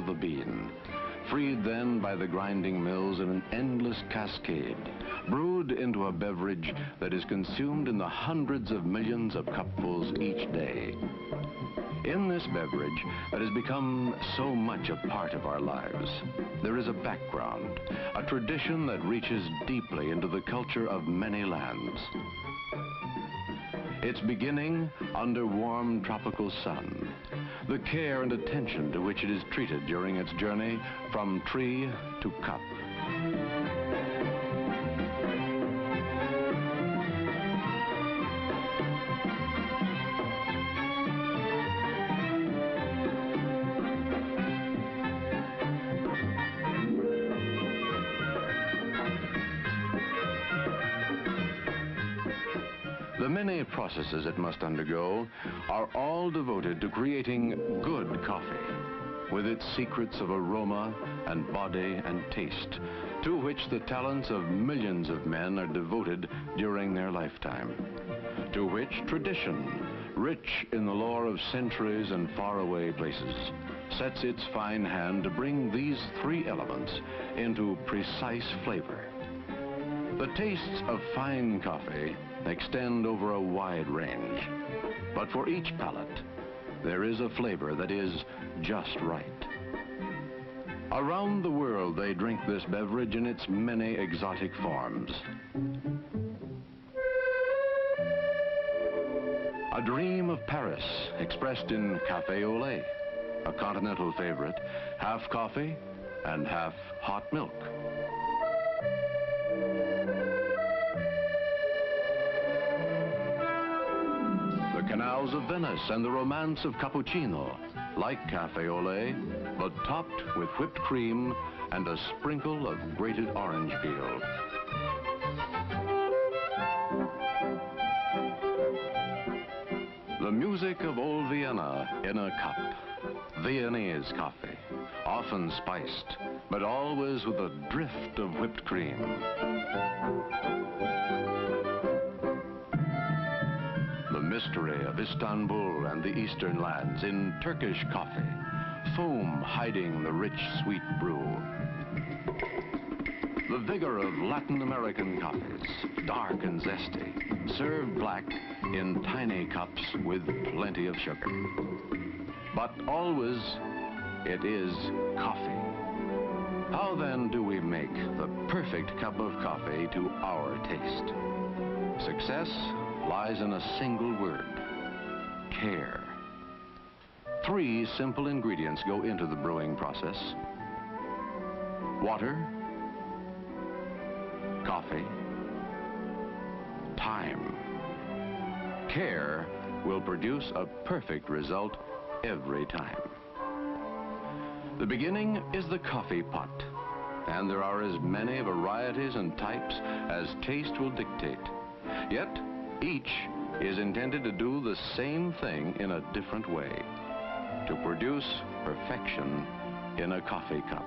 of the bean, freed then by the grinding mills in an endless cascade, brewed into a beverage that is consumed in the hundreds of millions of cupfuls each day. In this beverage that has become so much a part of our lives, there is a background, a tradition that reaches deeply into the culture of many lands. Its beginning under warm tropical sun, the care and attention to which it is treated during its journey from tree to cup. The many processes it must undergo are all devoted to creating good coffee, with its secrets of aroma and body and taste, to which the talents of millions of men are devoted during their lifetime, to which tradition, rich in the lore of centuries and faraway places, sets its fine hand to bring these three elements into precise flavor. The tastes of fine coffee extend over a wide range, but for each palate, there is a flavor that is just right. Around the world, they drink this beverage in its many exotic forms. A dream of Paris, expressed in café au lait, a continental favorite, half coffee and half hot milk. The canals of Venice and the romance of cappuccino, like café au lait, but topped with whipped cream and a sprinkle of grated orange peel. The music of old Vienna in a cup. Viennese coffee, often spiced, but always with a drift of whipped cream. The mystery of Istanbul and the eastern lands in Turkish coffee, foam hiding the rich, sweet brew. The vigor of Latin American coffees, dark and zesty, served black in tiny cups with plenty of sugar. But always, it is coffee. How then do we make the perfect cup of coffee to our taste? Success lies in a single word: care. 3 simple ingredients go into the brewing process: water, coffee, time. Care will produce a perfect result every time. The beginning is the coffee pot, and there are as many varieties and types as taste will dictate. Yet, each is intended to do the same thing in a different way, to produce perfection in a coffee cup.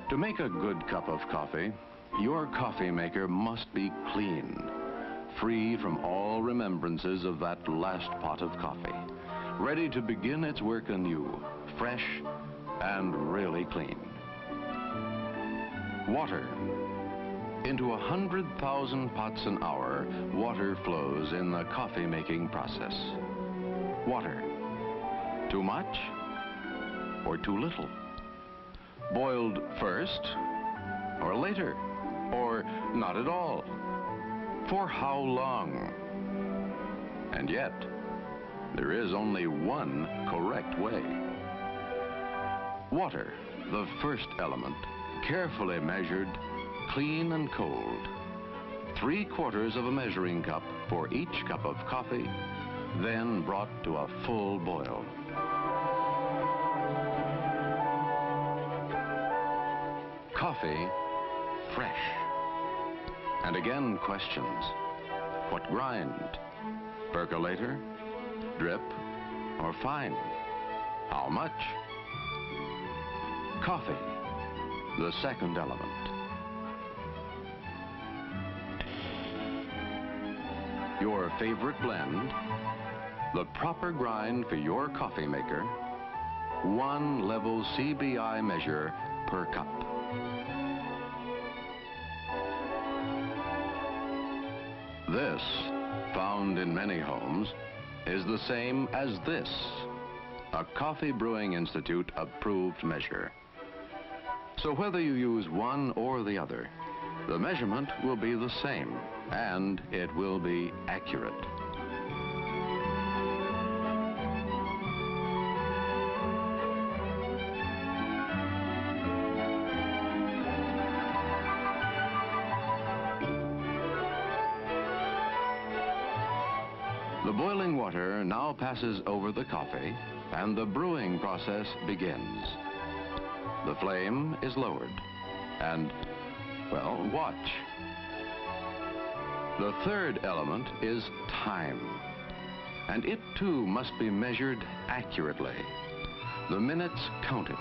To make a good cup of coffee, your coffee maker must be clean, free from all remembrances of that last pot of coffee, ready to begin its work anew, fresh and really clean. Water. Into 100,000 pots an hour, water flows in the coffee-making process. Water. Too much or too little? Boiled first or later, or not at all? For how long? And yet, there is only one correct way. Water, the first element, carefully measured, clean and cold. 3/4 of a measuring cup for each cup of coffee, then brought to a full boil. Coffee, fresh. And again, questions. What grind? Percolator, drip, or fine? How much? Coffee, the second element. your favorite blend, the proper grind for your coffee maker, one level CBI measure per cup. This, found in many homes, is the same as this, a Coffee Brewing Institute approved measure. So whether you use one or the other, the measurement will be the same, and it will be accurate. The boiling water now passes over the coffee, and the brewing process begins. The flame is lowered, and, well, watch. The third element is time, and it too must be measured accurately. The minutes counted.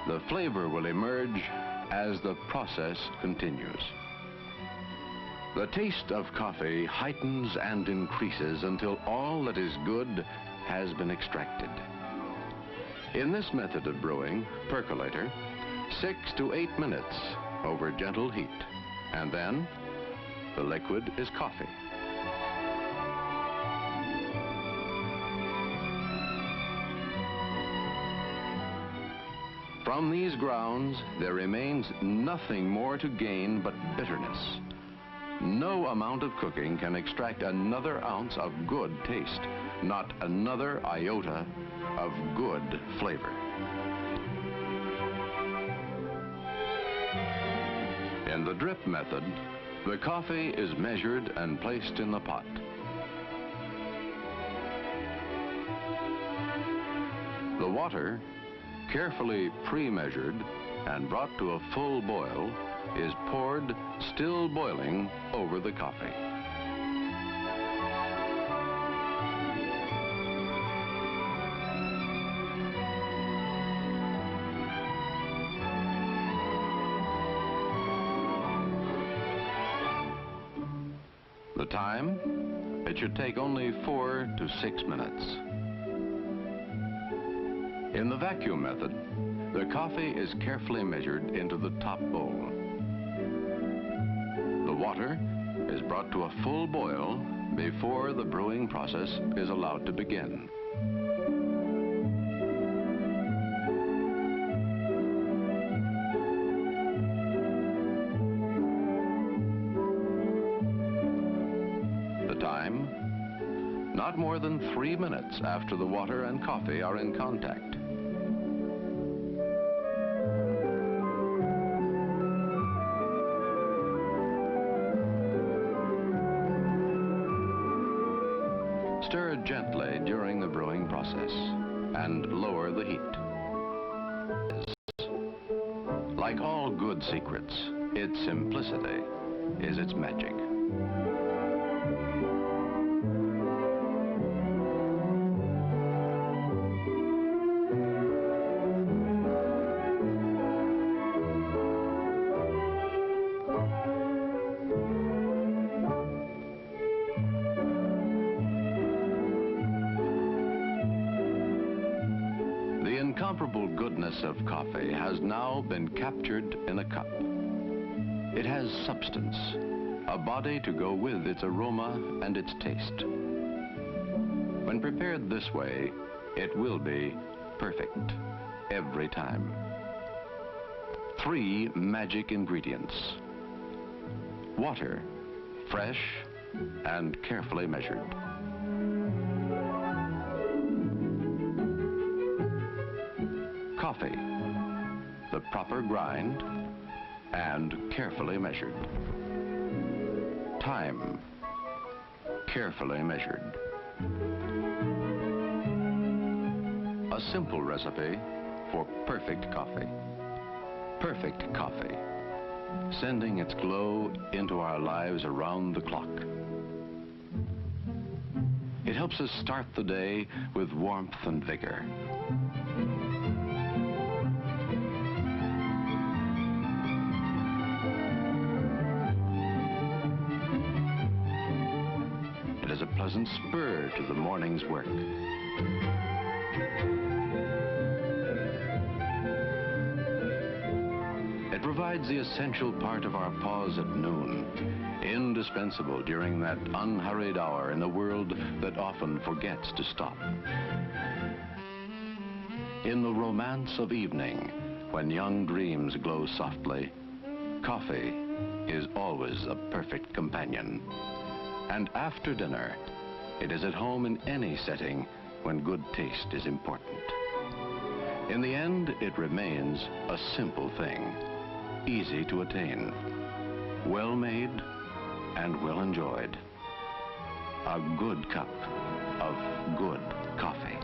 The flavor will emerge as the process continues. The taste of coffee heightens and increases until all that is good has been extracted. In this method of brewing, percolator, 6 to 8 minutes over gentle heat, and then the liquid is coffee. From these grounds, there remains nothing more to gain but bitterness. No amount of cooking can extract another ounce of good taste, not another iota of good flavor. In the drip method, the coffee is measured and placed in the pot. The water, carefully pre-measured and brought to a full boil, is poured, still boiling, over the coffee. The time? It should take only 4 to 6 minutes. In the vacuum method, the coffee is carefully measured into the top bowl. The water is brought to a full boil before the brewing process is allowed to begin. The time? Not more than 3 minutes after the water and coffee are in contact. Stir gently during the brewing process and lower the heat. Like all good secrets, its simplicity is its magic. The incomparable goodness of coffee has now been captured in a cup. It has substance, a body to go with its aroma and its taste. When prepared this way, it will be perfect every time. 3 magic ingredients. Water, fresh and carefully measured. Coffee, the proper grind and carefully measured. Time, carefully measured. A simple recipe for perfect coffee. Perfect coffee, sending its glow into our lives around the clock. It helps us start the day with warmth and vigor. spur to the morning's work. It provides the essential part of our pause at noon, indispensable during that unhurried hour in a world that often forgets to stop. In the romance of evening, when young dreams glow softly, coffee is always a perfect companion. And after dinner, it is at home in any setting when good taste is important. In the end, it remains a simple thing, easy to attain, well made and well enjoyed. A good cup of good coffee.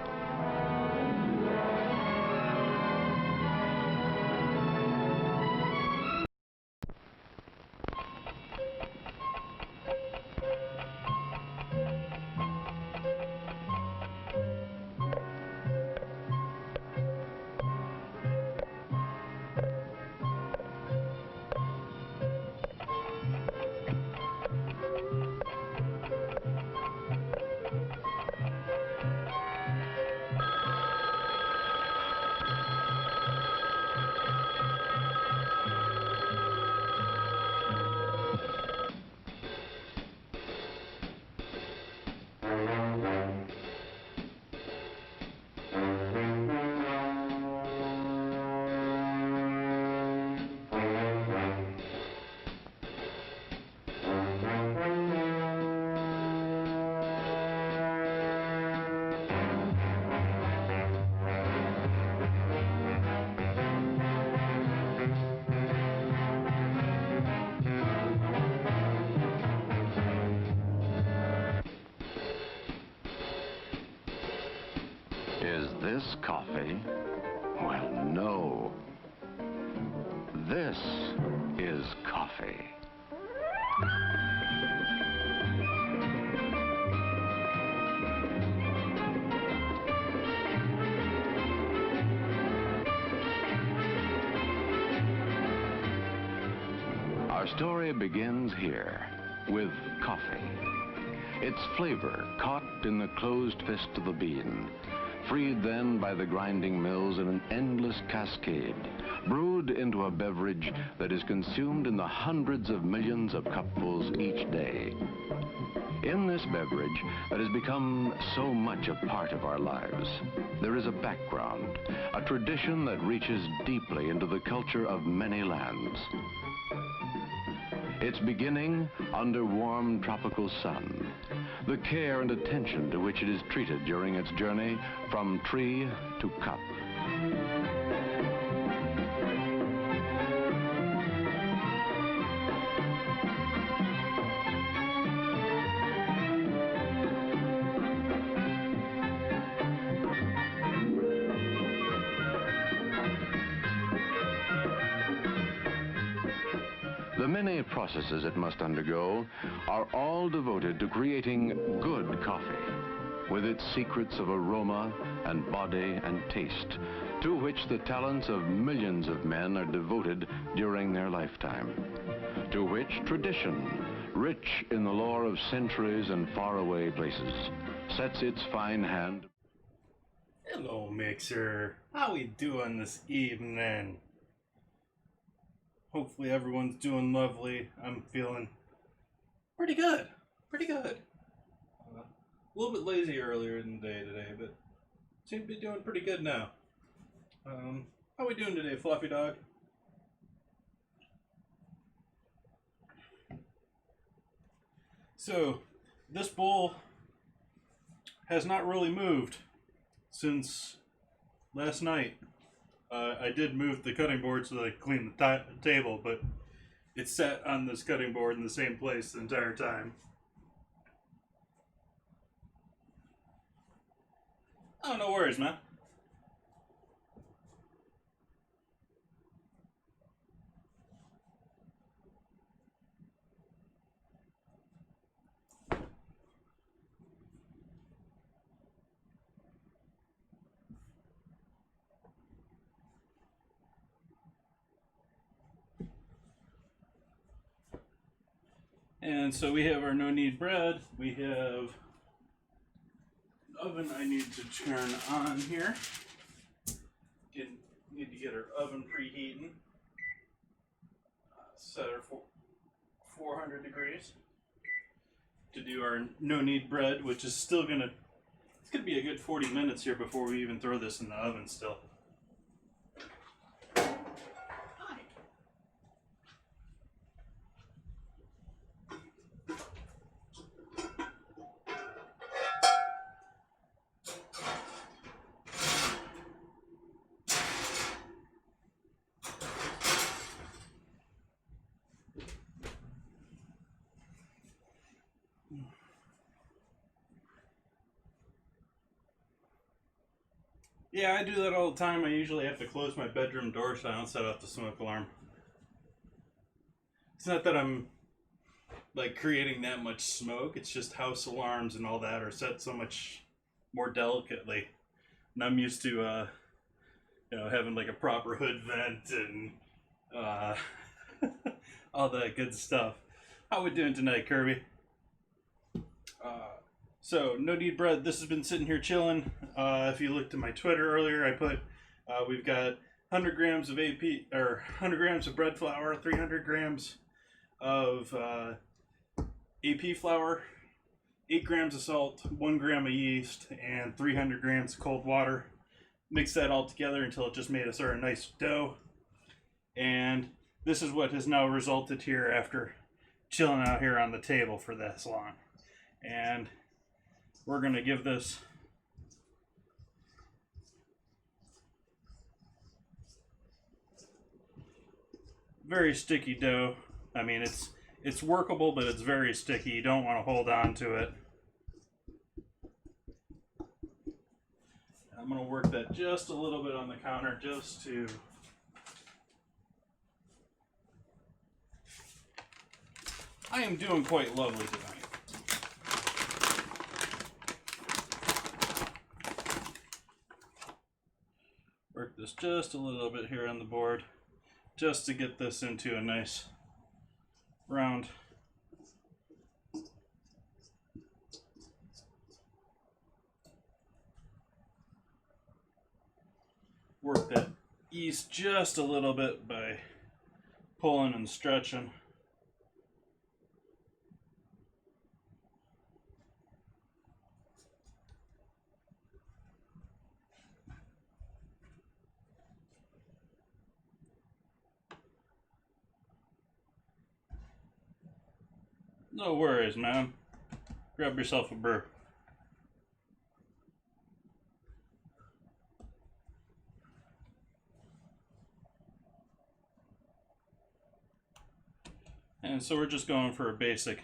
Is this coffee? Well, no. This is coffee. Our story begins here with coffee. Its flavor caught in the closed fist of the bean, freed then by the grinding mills in an endless cascade, brewed into a beverage that is consumed in the hundreds of millions of cupfuls each day. In this beverage that has become so much a part of our lives, there is a background, a tradition that reaches deeply into the culture of many lands. Its beginning under warm tropical sun, the care and attention to which it is treated during its journey from tree to cup. The many processes it must undergo are all devoted to creating good coffee, with its secrets of aroma and body and taste, to which the talents of millions of men are devoted during their lifetime, to which tradition, rich in the lore of centuries and faraway places, sets its fine hand. Hello, Mixer. How we doing this evening? Hopefully everyone's doing lovely. I'm feeling pretty good. Pretty good. A little bit lazy earlier in the day today, but seem to be doing pretty good now. How we doing today, Fluffy Dog? So, this bowl has not really moved since last night. I did move the cutting board so that I cleaned the table, but it sat on this cutting board in the same place the entire time. Oh, no worries, man. And so we have our no-knead bread. We have oven I need to turn on here. Need to get our oven preheating. Set her for 400 degrees to do our no knead bread, which is still gonna, it's gonna be a good 40 minutes here before we even throw this in the oven still. Yeah, I do that all the time. I usually have to close my bedroom door so I don't set off the smoke alarm. It's not that I'm like creating that much smoke, it's just house alarms and all that are set so much more delicately. And I'm used to having like a proper hood vent and all that good stuff. How we doing tonight, Kirby? So, no knead bread. This has been sitting here chilling. If you looked at my Twitter earlier, I put we've got 100 grams of AP or 100 grams of bread flour, 300 grams of AP flour, 8 grams of salt, 1 gram of yeast, and 300 grams of cold water. Mix that all together until it just made a sort of nice dough. And this is what has now resulted here after chilling out here on the table for this long. And we're going to give this very sticky dough. I mean, it's workable, but it's very sticky. You don't want to hold on to it. I'm going to work that just a little bit on the counter just to I am doing quite lovely tonight. Work this just a little bit here on the board just to get this into a nice round. Work that yeast just a little bit by pulling and stretching. No worries, man. Grab yourself a brew. And so we're just going for a basic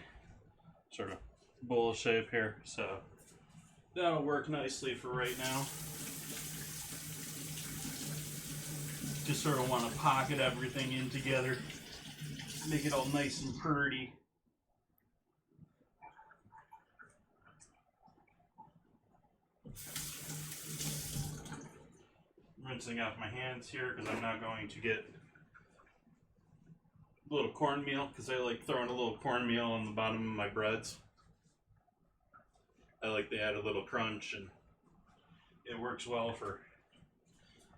sort of bowl shape here. So that'll work nicely for right now. Just sort of want to pocket everything in together. Make it all nice and pretty. Rinsing off my hands here because I'm now going to get a little cornmeal because I like throwing a little cornmeal on the bottom of my breads. I like to add a little crunch, and it works well for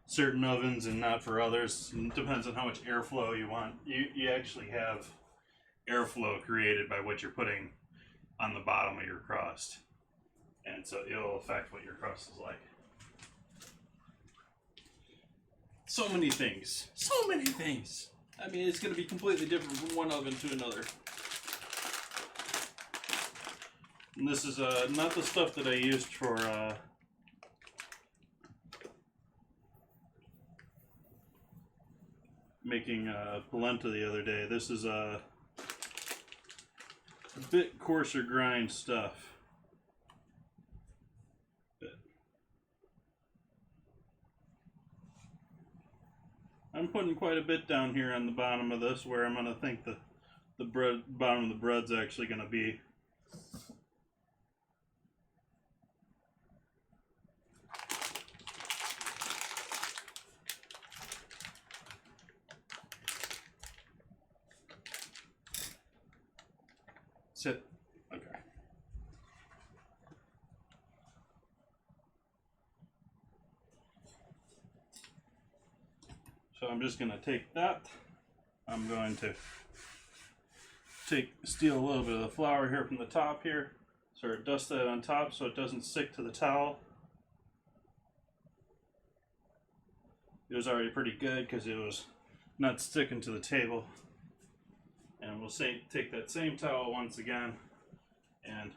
certain ovens and not for others. It depends on how much airflow you want. You actually have airflow created by what you're putting on the bottom of your crust, and so it'll affect what your crust is like. So many things. So many things. I mean, it's going to be completely different from one oven to another. And this is not the stuff that I used for making polenta the other day. This is a bit coarser grind stuff. I'm putting quite a bit down here on the bottom of this, where I'm going to think the bottom of the bread's actually going to be. Sit. Okay. So I'm just going to take that. I'm going to steal a little bit of the flour here from the top here. Sort of dust that on top so it doesn't stick to the towel. It was already pretty good because it was not sticking to the table. And we'll take that same towel once again. And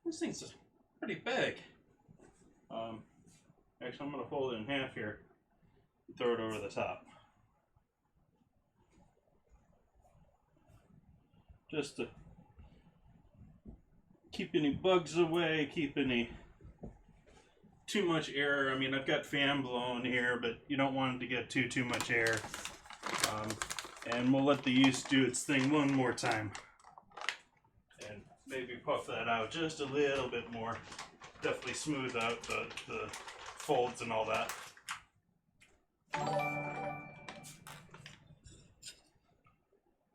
this thing's pretty big. Actually, I'm going to fold it in half here and throw it over the top. Just to keep any bugs away, keep any too much air. I mean, I've got fan blowing here, but you don't want it to get too much air. And we'll let the yeast do its thing one more time. And maybe puff that out just a little bit more. Definitely smooth out the folds and all that.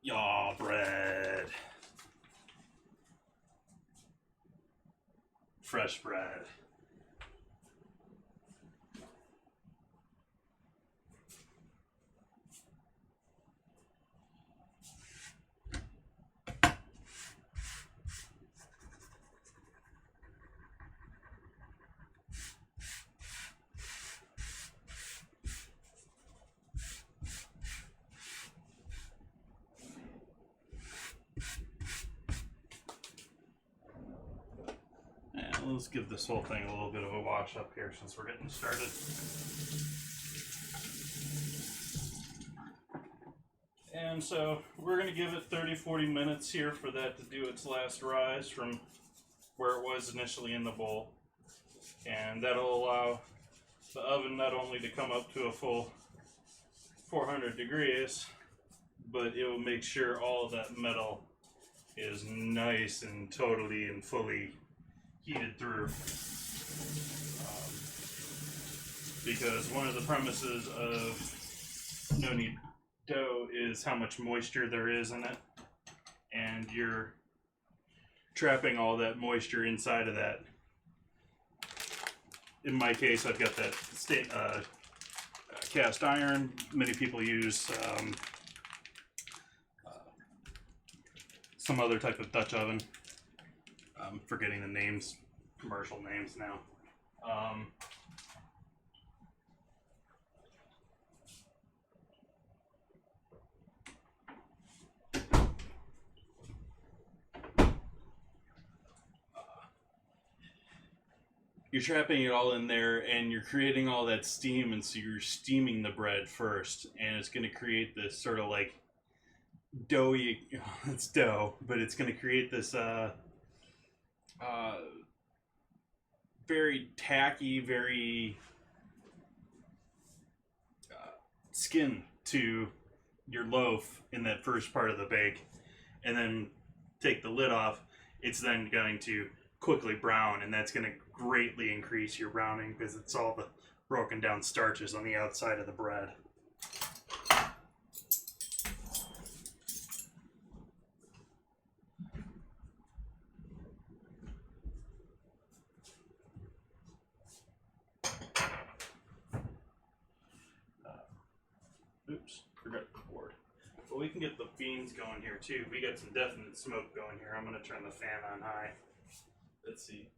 Yaw bread. Fresh bread. Let's give this whole thing a little bit of a wash up here since we're getting started. And so we're going to give it 30-40 minutes here for that to do its last rise from where it was initially in the bowl. And that'll allow the oven not only to come up to a full 400 degrees, but it will make sure all of that metal is nice and totally and fully heated through. Because one of the premises of no knead dough is how much moisture there is in it, and you're trapping all that moisture inside of that. In my case, I've got that cast iron. Many people use some other type of Dutch oven. I'm forgetting the names, commercial names now. You're trapping it all in there and you're creating all that steam, and so you're steaming the bread first, and it's going to create this sort of like doughy, it's dough, but it's going to create this very tacky, very skin to your loaf in that first part of the bake. And then take the lid off, it's then going to quickly brown, and that's going to greatly increase your browning because it's all the broken down starches on the outside of the bread. Oops, forgot the cord. But we can get the beans going here too. We got some definite smoke going here. I'm going to turn the fan on high. Let's see.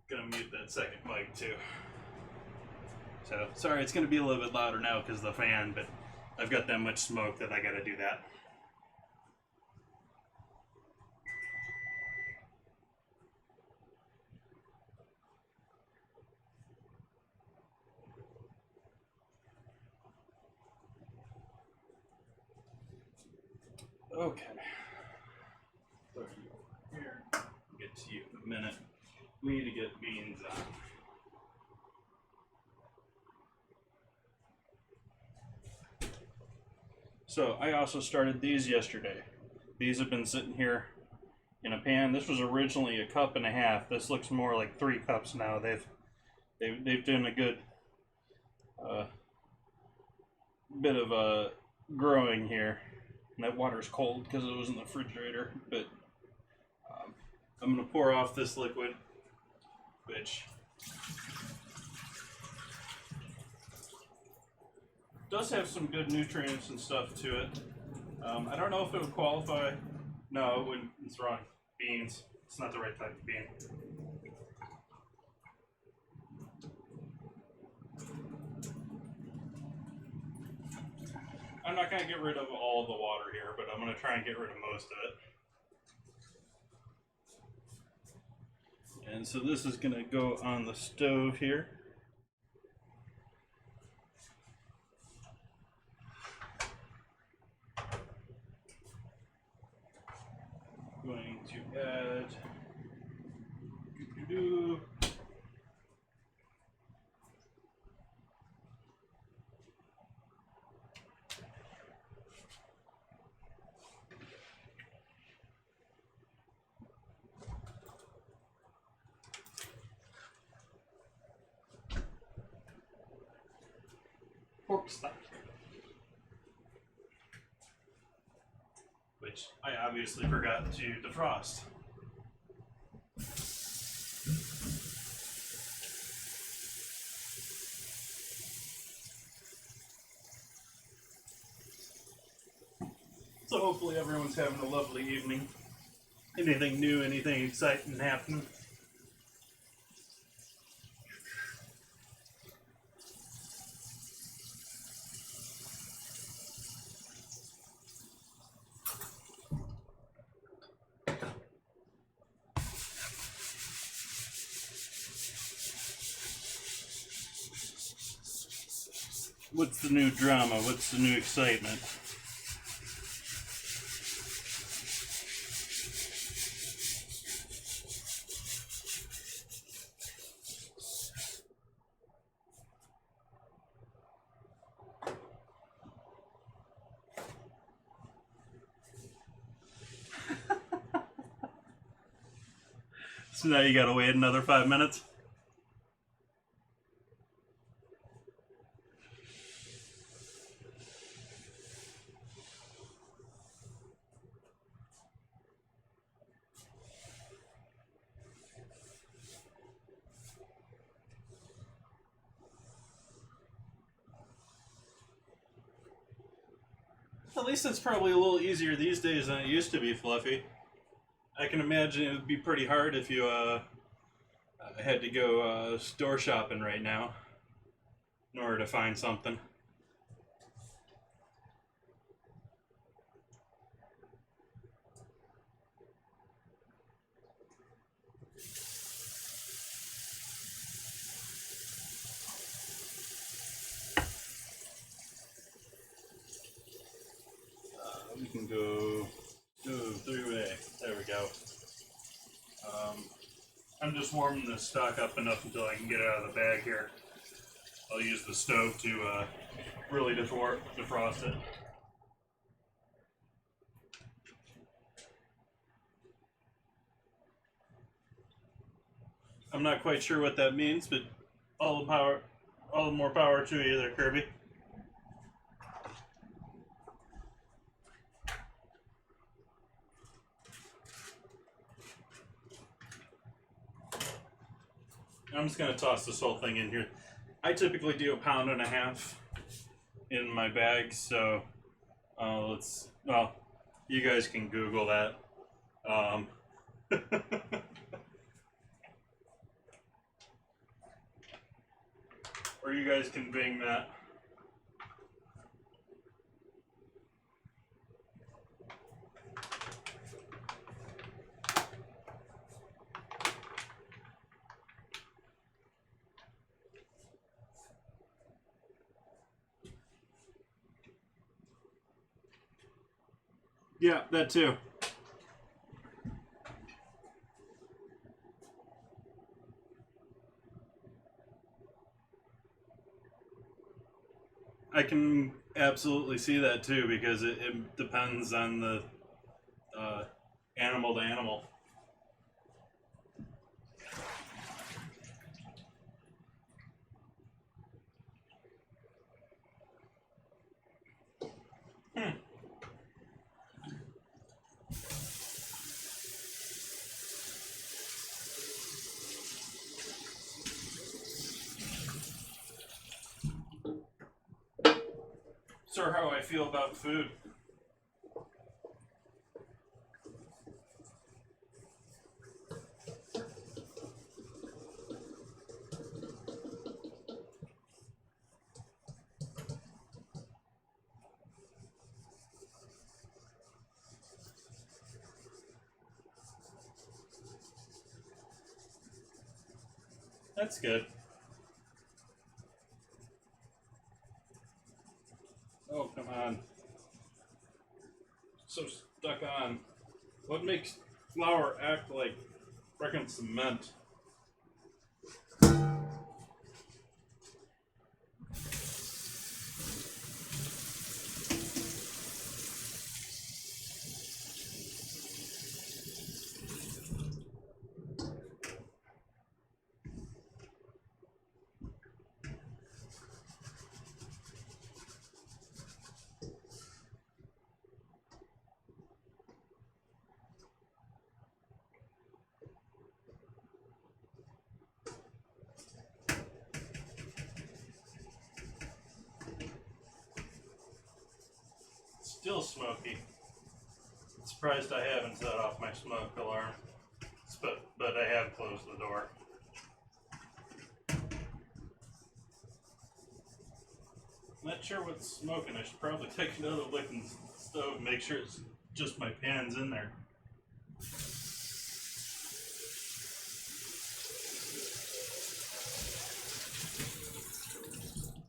Gonna mute that second mic too. So, sorry, it's gonna be a little bit louder now because of the fan, but I've got that much smoke that I gotta do that. Okay. Put you over here. Get to you in a minute. We need to get beans on. So I also started these yesterday. These have been sitting here in a pan. This was originally 1.5 cups. This looks more like 3 cups now. They've done a good bit of growing here. And that water's cold because it was in the refrigerator. But I'm gonna pour off this liquid, which does have some good nutrients and stuff to it. I don't know if it would qualify. No, it wouldn't. It's wrong. Beans. It's not the right type of bean. I'm not going to get rid of all the water here, but I'm going to try and get rid of most of it. And so this is going to go on the stove here. Going to add pork stock, which I obviously forgot to defrost. So hopefully everyone's having a lovely evening. Anything new, anything exciting happening? What's the new drama? What's the new excitement? So now you gotta wait another 5 minutes? At least it's probably a little easier these days than it used to be, Fluffy. I can imagine it would be pretty hard if you had to go store shopping right now in order to find something. We can go through A. There we go. I'm just warming this stock up enough until I can get it out of the bag here. I'll use the stove to really defrost it. I'm not quite sure what that means, but all the more power to you there, Kirby. I'm just going to toss this whole thing in here. I typically do 1.5 pounds in my bag, so well, you guys can Google that. Or you guys can Bing that. Yeah, that too. I can absolutely see that too, because it depends on the animal to animal. sure how I feel about food. That's good. Oh, come on. So stuck on. What makes flour act like frickin' cement? Still smoky. Surprised I haven't set off my smoke alarm. But I have closed the door. Not sure what's smoking. I should probably take another look in the stove and make sure it's just my pans in there.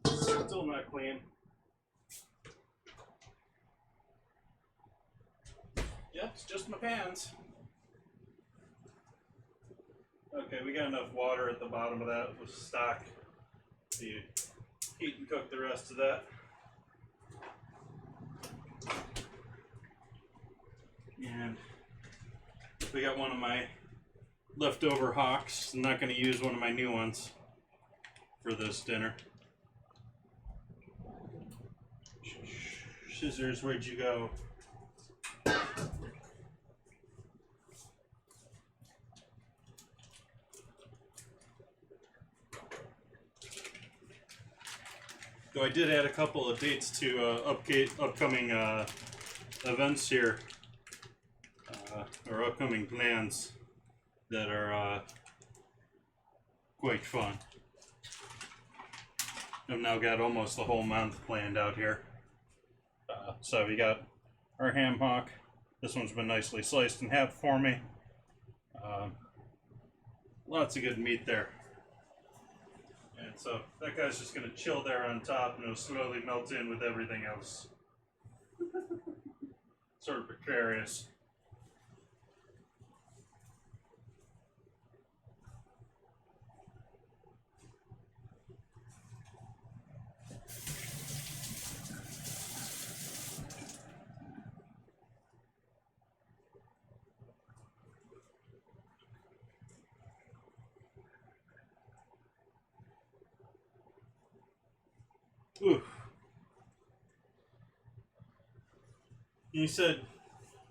Still not clean. Yep, it's just my pans. Okay, we got enough water at the bottom of that with stock. So you heat and cook the rest of that. And we got one of my leftover hocks. I'm not going to use one of my new ones for this dinner. Scissors, where'd you go? So I did add a couple of dates to upcoming events here, or upcoming plans that are quite fun. I've now got almost the whole month planned out here. So we got our ham hock. This one's been nicely sliced in half for me. Lots of good meat there. And so that guy's just going to chill there on top and it'll slowly melt in with everything else. Sort of precarious. Oof. You said,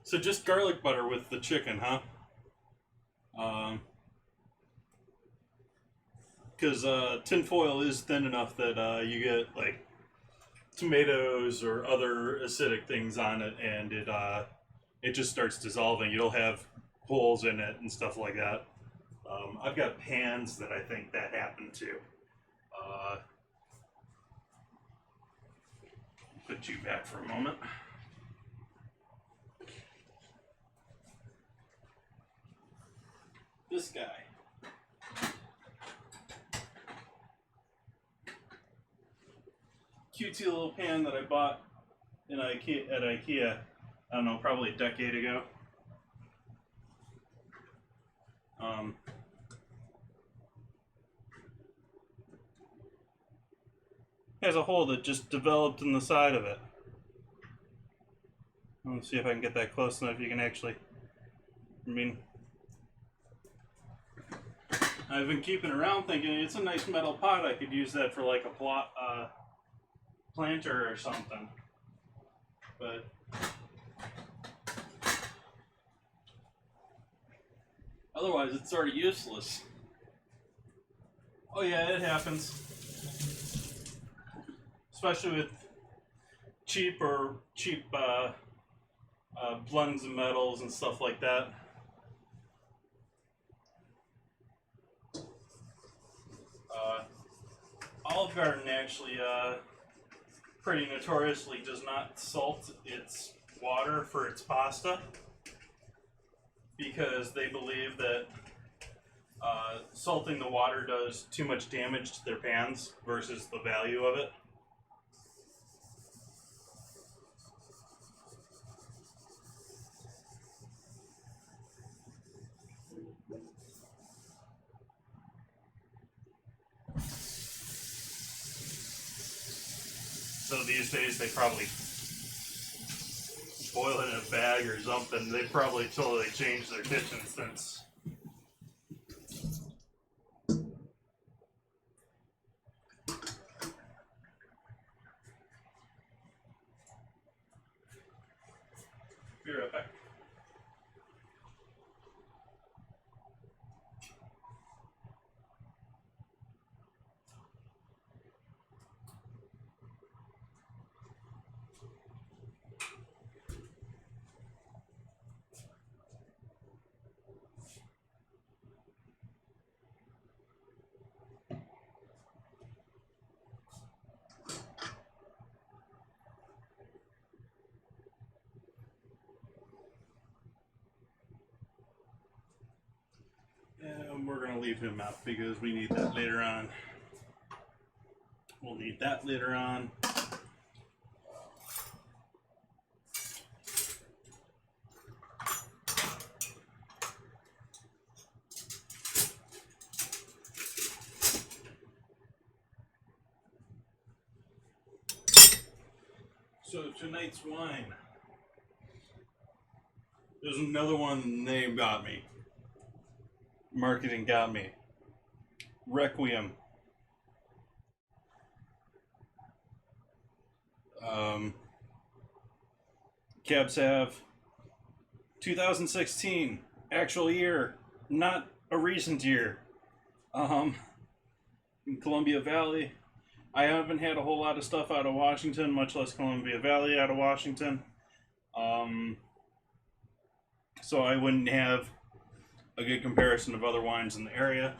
so just garlic butter with the chicken, huh? Because tinfoil is thin enough that you get like tomatoes or other acidic things on it, and it just starts dissolving. You'll have holes in it and stuff like that. I've got pans that I think that happened to. Put you back for a moment. This guy. Cutesy little pan that I bought at IKEA, I don't know, probably a decade ago. Has a hole that just developed in the side of it. Let's see if I can get that close enough. You can actually, I mean, I've been keeping around thinking it's a nice metal pot. I could use that for like a planter or something. But otherwise, it's sort of useless. Oh yeah, it happens. Especially with cheap blends of metals and stuff like that. Olive Garden actually pretty notoriously does not salt its water for its pasta because they believe that salting the water does too much damage to their pans versus the value of it. So these days they probably boil it in a bag or something. They probably totally changed their kitchen since. Be right back. And we're going to leave him out because we need that later on. We'll need that later on. So tonight's wine. There's another one they got me. Marketing got me. Requiem. Cab Sav. 2016. Actual year. Not a recent year. In Columbia Valley. I haven't had a whole lot of stuff out of Washington, much less Columbia Valley out of Washington. So I wouldn't have a good comparison of other wines in the area.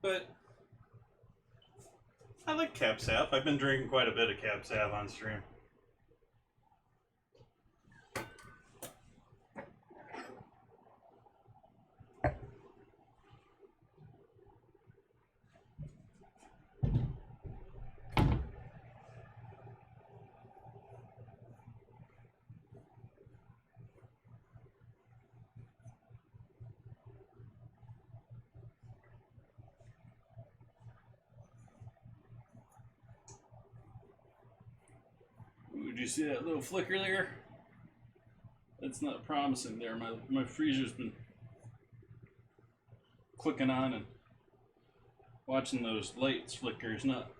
But I like Cab Sav. I've been drinking quite a bit of Cab Sav on stream. Did you see that little flicker there? That's not promising there. My freezer's been clicking on and watching those lights flickers. Not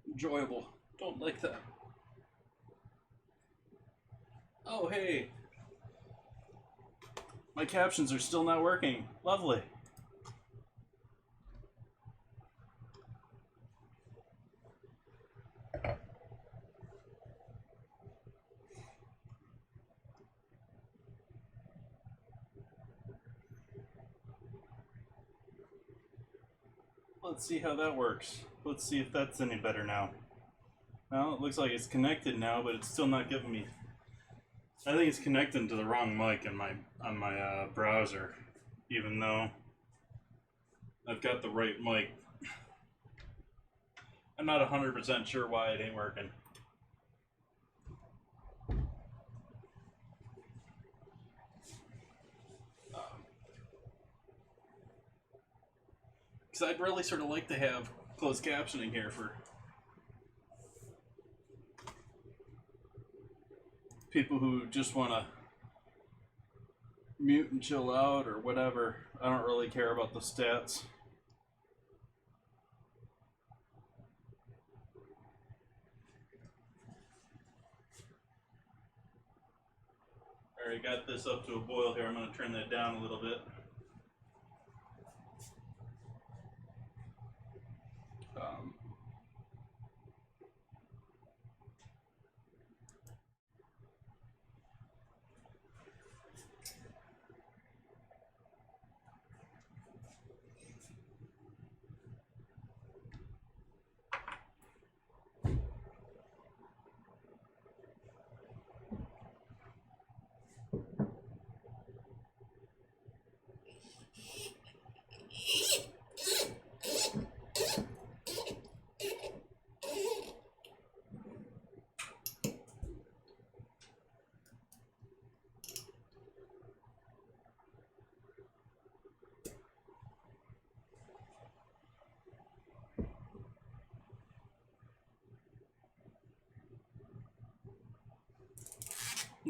enjoyable. Don't like that. Oh hey. My captions are still not working. Lovely. Let's see how that works. Let's see if that's any better now. Well, it looks like it's connected now, but it's still not giving me. I think it's connecting to the wrong mic on my browser, even though I've got the right mic. I'm not 100% sure why it ain't working. Because I'd really sort of like to have closed captioning here for people who just want to mute and chill out or whatever. I don't really care about the stats. Alright, got this up to a boil here. I'm going to turn that down a little bit.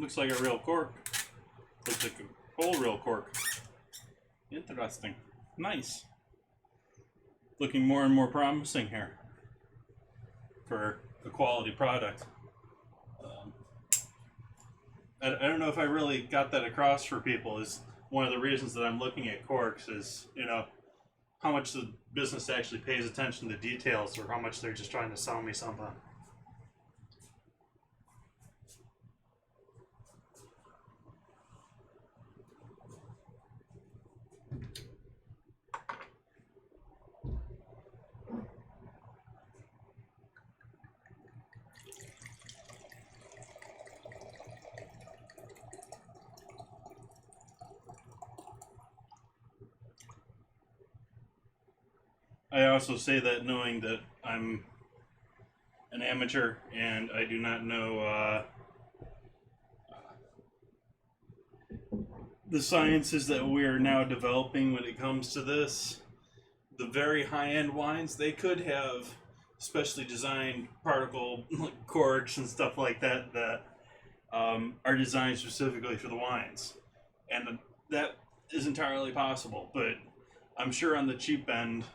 Looks like a real cork. Looks like a whole real cork. Interesting. Nice. Looking more and more promising here for a quality product. I don't know if I really got that across for people. Is one of the reasons that I'm looking at corks is, you know, how much the business actually pays attention to details or how much they're just trying to sell me something. I also say that knowing that I'm an amateur and I do not know the sciences that we are now developing when it comes to this. The very high-end wines, they could have specially designed particle corks and stuff like that that are designed specifically for the wines. And that is entirely possible, but I'm sure on the cheap end,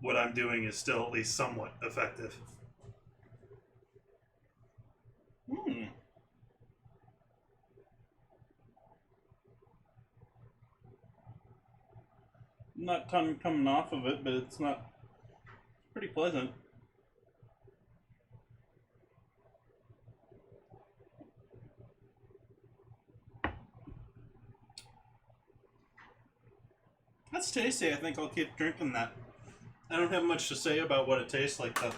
what I'm doing is still at least somewhat effective. Not a ton coming off of it, but it's pretty pleasant. That's tasty. I think I'll keep drinking that. I don't have much to say about what it tastes like, though.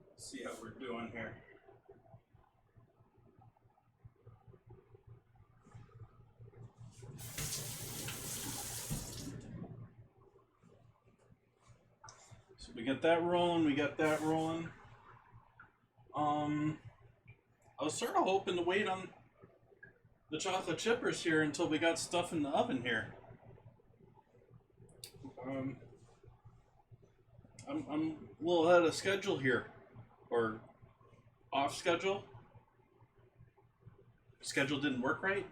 Let's see how we're doing here. So we got that rolling. We got that rolling. I was sort of hoping to wait on the chocolate chippers here until we got stuff in the oven here. I'm a little ahead of schedule here, or off schedule. Schedule didn't work right.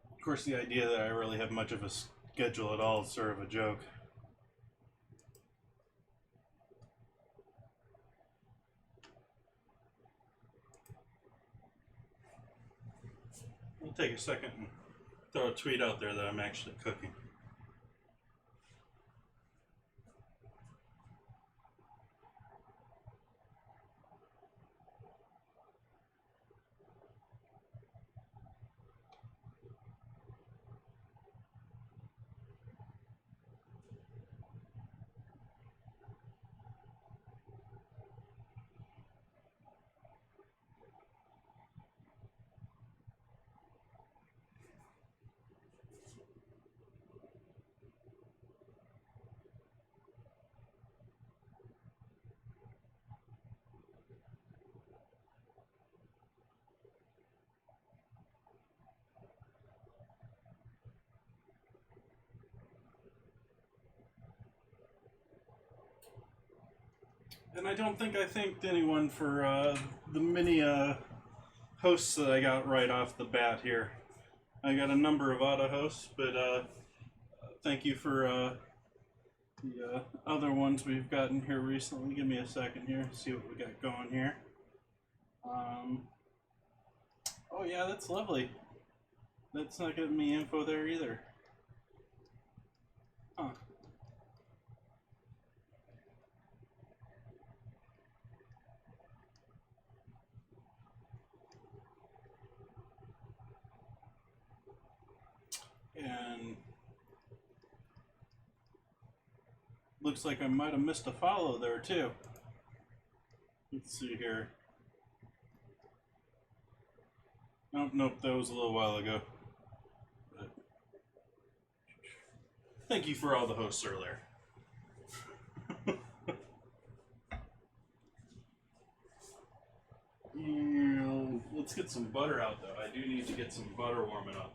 Of course, the idea that I really have much of a schedule at all is sort of a joke. I'll take a second and throw a tweet out there that I'm actually cooking. And I don't think I thanked anyone for the many hosts that I got right off the bat here. I got a number of auto hosts, but thank you for the other ones we've gotten here recently. Give me a second here, see what we got going here. Oh yeah, that's lovely. That's not giving me info there either. Huh. And looks like I might have missed a follow there too. Let's see here. Oh, nope, that was a little while ago. But thank you for all the hosts earlier. Let's get some butter out, though. I do need to get some butter warming up.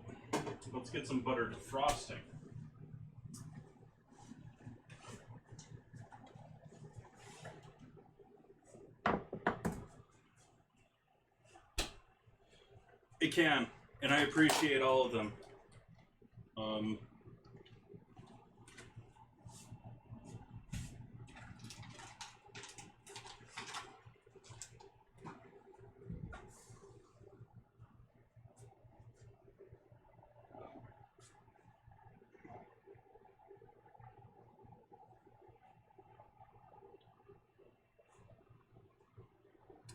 Let's get some butter defrosting. It can, and I appreciate all of them.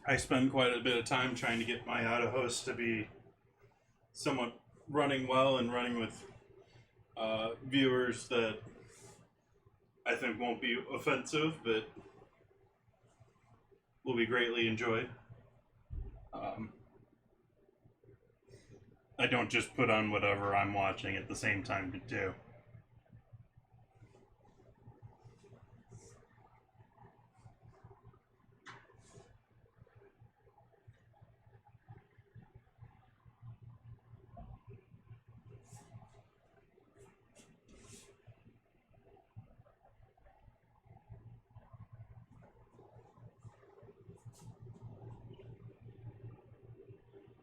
I spend quite a bit of time trying to get my auto host to be somewhat running well and running with viewers that I think won't be offensive, but will be greatly enjoyed. I don't just put on whatever I'm watching at the same time too.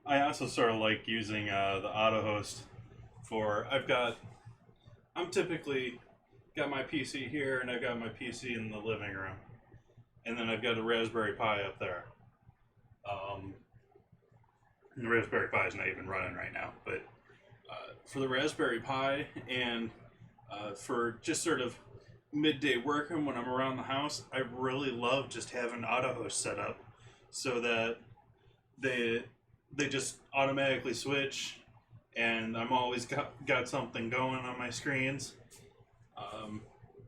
I also sort of like using the auto host for I'm typically got my PC here and I've got my PC in the living room, and then I've got a Raspberry Pi up there. And the Raspberry Pi is not even running right now, but for the Raspberry Pi and for just sort of midday working when I'm around the house, I really love just having auto host set up so that they just automatically switch, and I'm always got something going on my screens.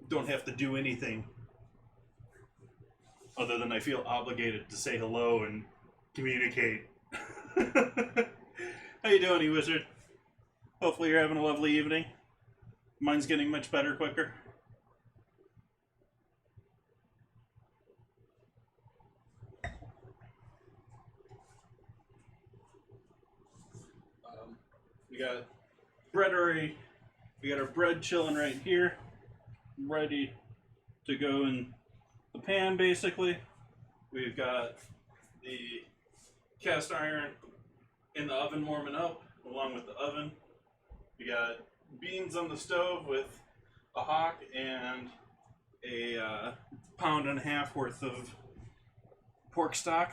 Don't have to do anything other than I feel obligated to say hello and communicate. How you doing, E-Wizard? Hopefully you're having a lovely evening. Mine's getting much better quicker. We got we got our bread chilling right here, ready to go in the pan basically. We've got the cast iron in the oven warming up along with the oven. We got beans on the stove with a hock and a pound and a half worth of pork stock.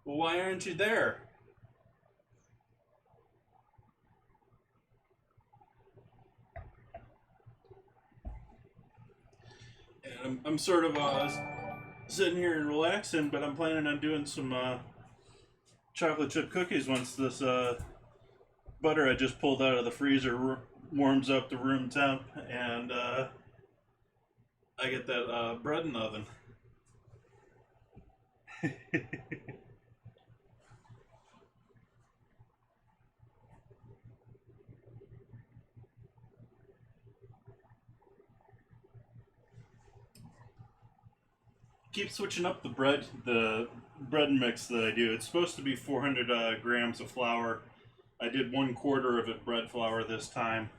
Well, why aren't you there? And I'm sort of sitting here and relaxing, but I'm planning on doing some chocolate chip cookies once this butter I just pulled out of the freezer warms up to room temp, and I get that bread in the oven. Keep switching up the bread mix that I do. It's supposed to be 400 grams of flour. I did 1/4 of it bread flour this time.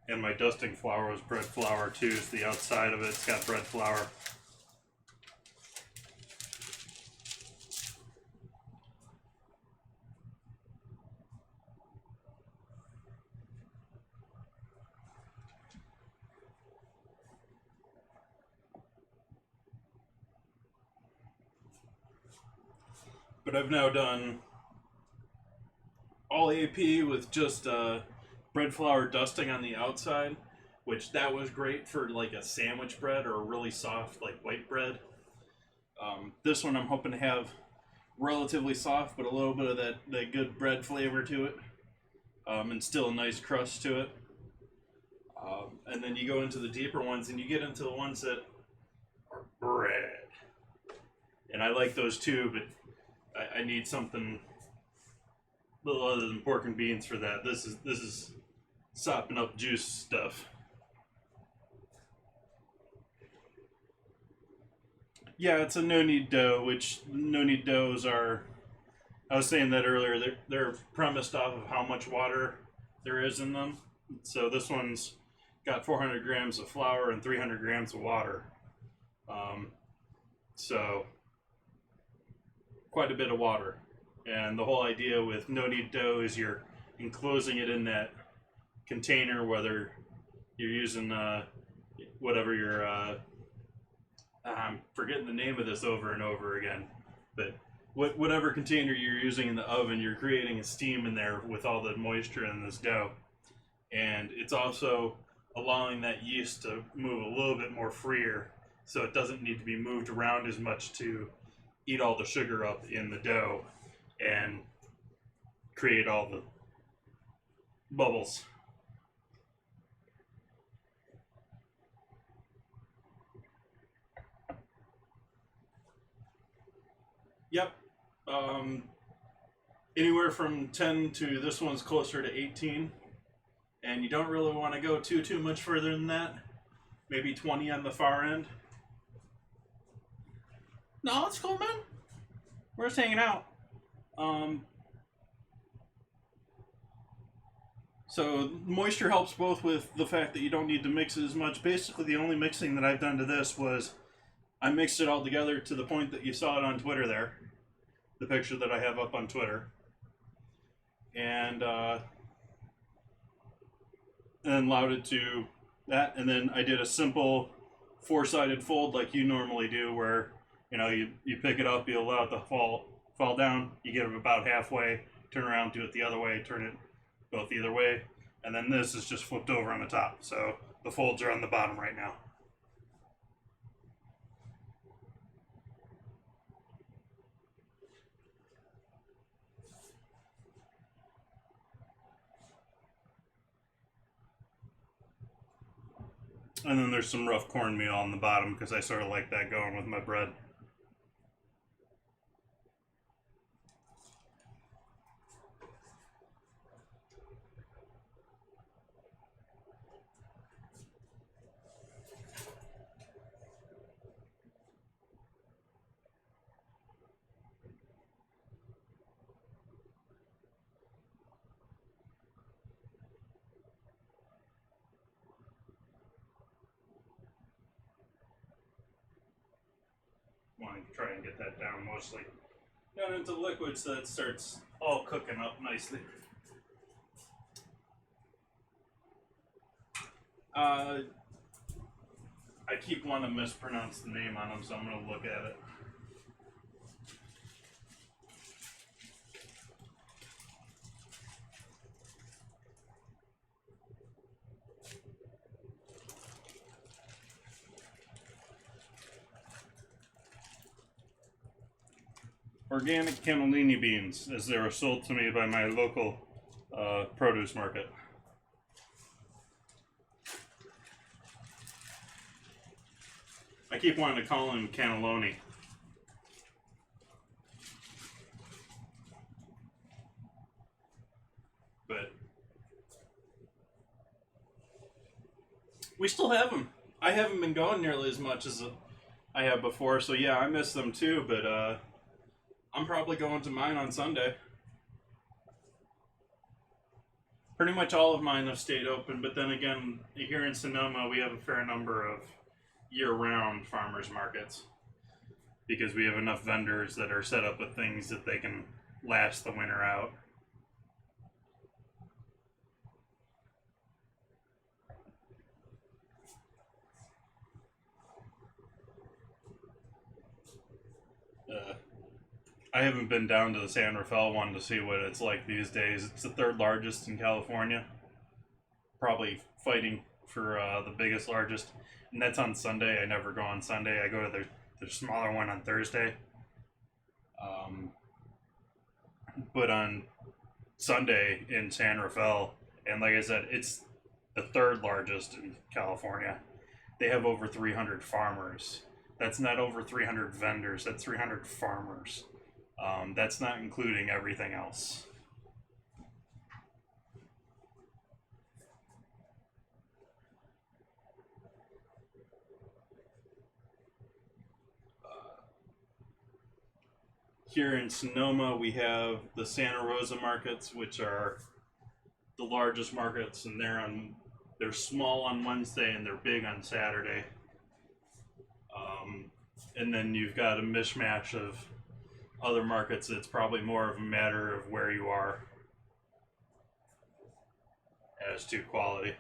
And my dusting flour was bread flour too, so the outside of it's got bread flour. But I've now done all AP with just bread flour dusting on the outside, which that was great for like a sandwich bread or a really soft like white bread. This one I'm hoping to have relatively soft, but a little bit of that good bread flavor to it, and still a nice crust to it. And then you go into the deeper ones and you get into the ones that are bread. And I like those too, but I need something a little other than pork and beans for that. This is sopping up juice stuff. Yeah, it's a no-knead dough, which no-knead doughs are, I was saying that earlier, they're premised off of how much water there is in them. So this one's got 400 grams of flour and 300 grams of water. So quite a bit of water. And the whole idea with no-knead dough is you're enclosing it in that container, whether you're using whatever your I'm forgetting the name of this over and over again, but whatever container you're using in the oven, you're creating a steam in there with all the moisture in this dough, and it's also allowing that yeast to move a little bit more freer, so it doesn't need to be moved around as much to eat all the sugar up in the dough and create all the bubbles. Yep. Anywhere from 10 to this one's closer to 18. And you don't really want to go too much further than that. Maybe 20 on the far end. No, it's cool, man. We're just hanging out. So moisture helps both with the fact that you don't need to mix it as much. Basically, the only mixing that I've done to this was I mixed it all together to the point that you saw it on Twitter there. The picture that I have up on Twitter. And then allowed it to that, and then I did a simple four-sided fold like you normally do, where you pick it up, you allow it to fall down, you get it about halfway, turn around, do it the other way, turn it both the other way, and then this is just flipped over on the top, so the folds are on the bottom right now. And then there's some rough cornmeal on the bottom because I sort of like that going with my bread. Want to try and get that down mostly down into liquid so it starts all cooking up nicely. I keep wanting to mispronounce the name on them, so I'm going to look at it. Organic cannellini beans, as they were sold to me by my local produce market. I keep wanting to call them cannelloni. But we still have them. I haven't been going nearly as much as I have before, so yeah, I miss them too, but I'm probably going to mine on Sunday. Pretty much all of mine have stayed open, but then again, here in Sonoma, we have a fair number of year-round farmers markets because we have enough vendors that are set up with things that they can last the winter out. I haven't been down to the San Rafael one to see what it's like these days. It's the third largest in California. Probably fighting for the biggest, largest. And that's on Sunday. I never go on Sunday. I go to the smaller one on Thursday. But on Sunday in San Rafael, and like I said, it's the third largest in California. They have over 300 farmers. That's not over 300 vendors. That's 300 farmers. That's not including everything else. Here in Sonoma, we have the Santa Rosa markets, which are the largest markets, and they're small on Wednesday and they're big on Saturday. And then you've got a mishmash of other markets. It's probably more of a matter of where you are as to quality.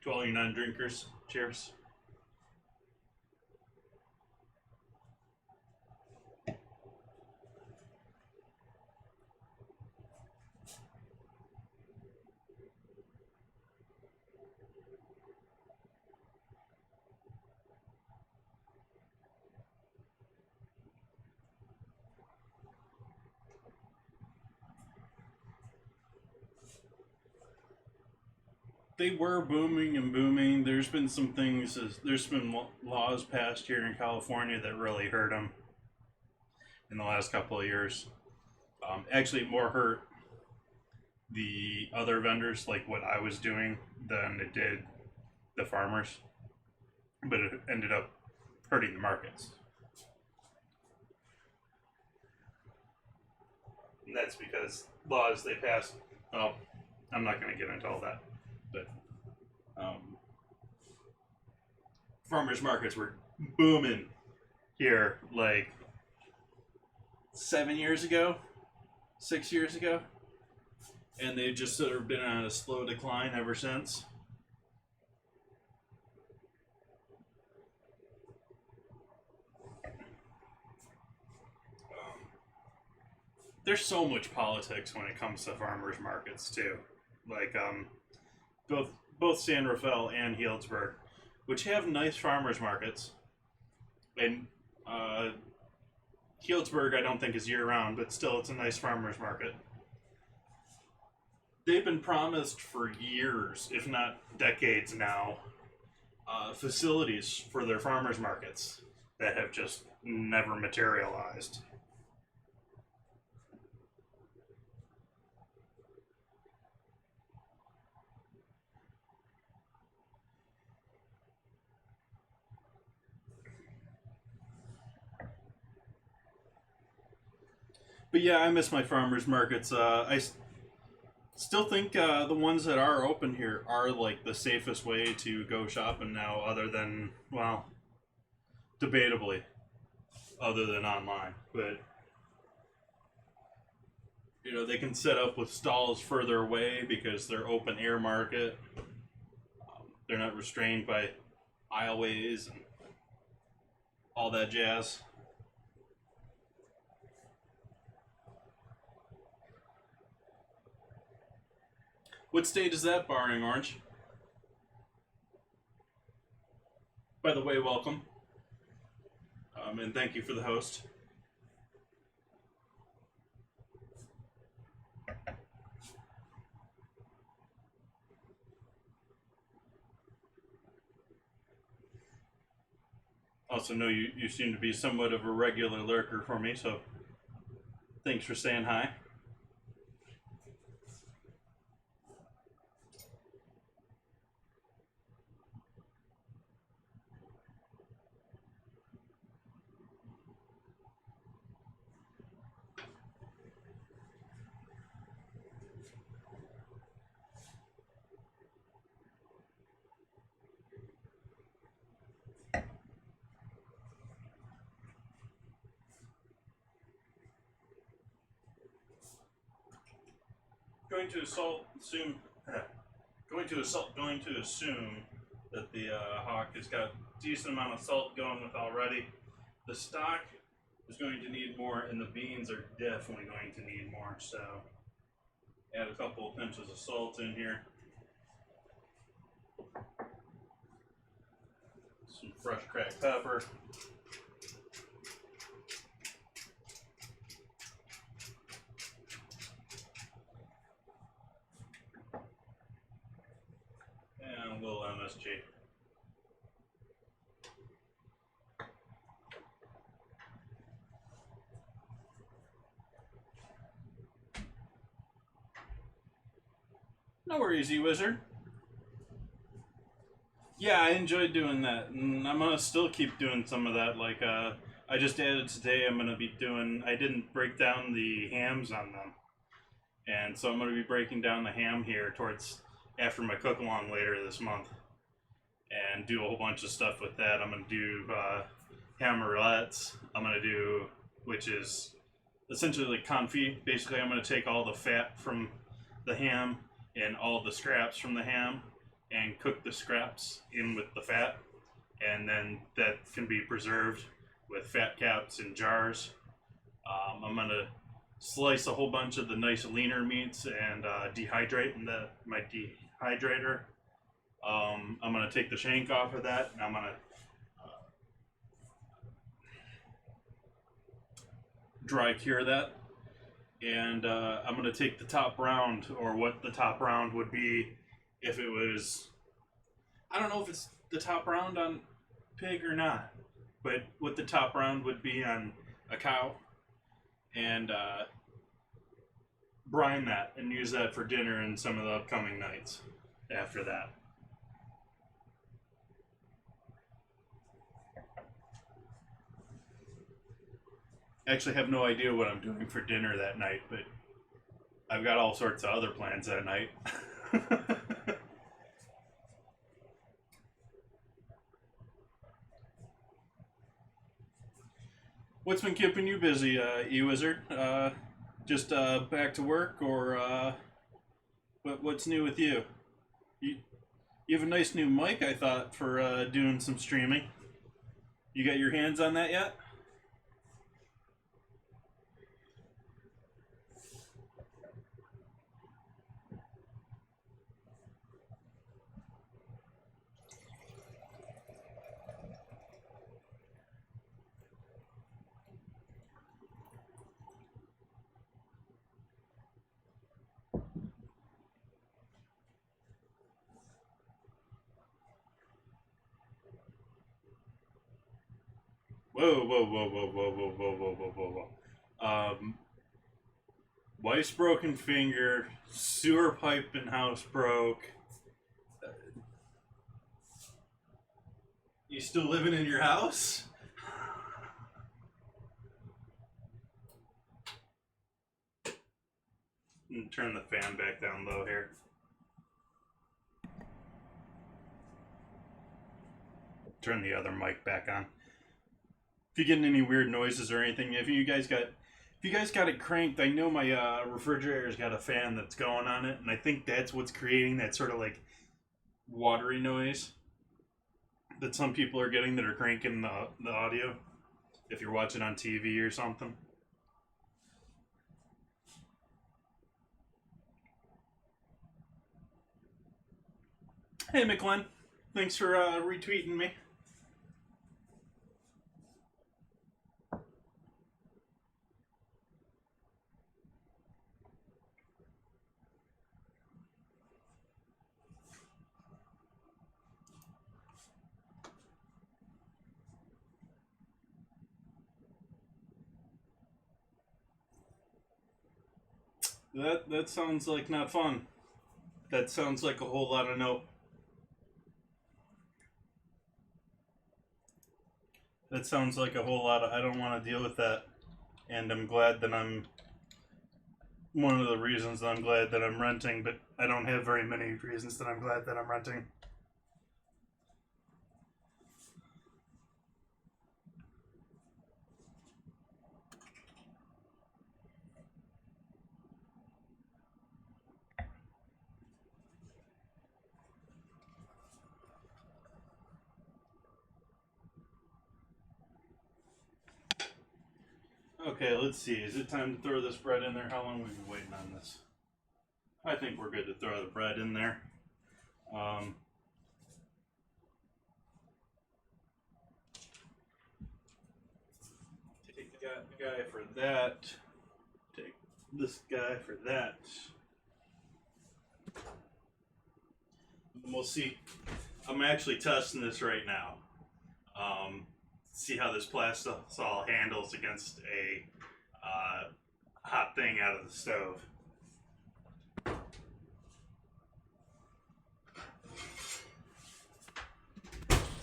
To all you non-drinkers, cheers. They were booming and booming. There's been some things, there's been laws passed here in California that really hurt them in the last couple of years. Actually, more hurt the other vendors, like what I was doing, than it did the farmers. But it ended up hurting the markets. And that's because laws they passed. Well, I'm not going to get into all that, but farmers markets were booming here like 7 years ago, 6 years ago, and they've just sort of been on a slow decline ever since. There's so much politics when it comes to farmers markets too. Like both San Rafael and Healdsburg, which have nice farmers markets, and Healdsburg I don't think is year round, but still it's a nice farmers market. They've been promised for years, if not decades now, facilities for their farmers markets that have just never materialized. But yeah, I miss my farmers markets. Still think the ones that are open here are like the safest way to go shopping now, other than, well, debatably, other than online. But you know, they can set up with stalls further away because they're open air market. They're not restrained by aisleways and all that jazz. What state is that, barring Orange? By the way, welcome. And thank you for the host. Also know you seem to be somewhat of a regular lurker for me, so thanks for saying hi. Going to assume that the hawk has got a decent amount of salt going with already. The stock is going to need more, and the beans are definitely going to need more. So, add a couple of pinches of salt in here. Some fresh cracked pepper. And a little MSG. No worries, E-Wizard. Yeah, I enjoyed doing that, and I'm gonna still keep doing some of that. Like, I just added today, I'm gonna be doing, I didn't break down the hams on them. And so I'm gonna be breaking down the ham here towards after my cook along later this month. And do a whole bunch of stuff with that. I'm gonna do ham roulettes. I'm gonna do, which is essentially like confit. Basically, I'm gonna take all the fat from the ham and all the scraps from the ham and cook the scraps in with the fat, and then that can be preserved with fat caps in jars. I'm gonna slice a whole bunch of the nice leaner meats and dehydrate in my dehydrator. I'm gonna take the shank off of that, and I'm gonna dry cure that, and I'm gonna take the top round, or what the top round would be if it was, I don't know if it's the top round on pig or not, but what the top round would be on a cow, and brine that and use that for dinner in some of the upcoming nights after that. I actually have no idea what I'm doing for dinner that night, but I've got all sorts of other plans that night. What's been keeping you busy, E-Wizard? Just back to work, or what's new with you? You have a nice new mic, I thought, for doing some streaming. You got your hands on that yet? Whoa, whoa, whoa, whoa, whoa, whoa, whoa, whoa, whoa, whoa, whoa. Wife's broken finger, sewer pipe in house broke. You still living in your house? And turn the fan back down low here. Turn the other mic back on. If you're getting any weird noises or anything, if you guys got it cranked, I know my refrigerator's got a fan that's going on it, and I think that's what's creating that sort of like watery noise that some people are getting that are cranking the audio if you're watching on TV or something. Hey, McLean. Thanks for retweeting me. That sounds like not fun. That sounds like a whole lot of nope. That sounds like a whole lot of I don't want to deal with that. And I'm glad that I'm one of the reasons that I'm glad that I'm renting, but I don't have very many reasons that I'm glad that I'm renting. Okay, let's see. Is it time to throw this bread in there? How long have we been waiting on this? I think we're good to throw the bread in there. Take the guy for that. Take this guy for that. And we'll see. I'm actually testing this right now. See how this plastisol handles against a hot thing out of the stove.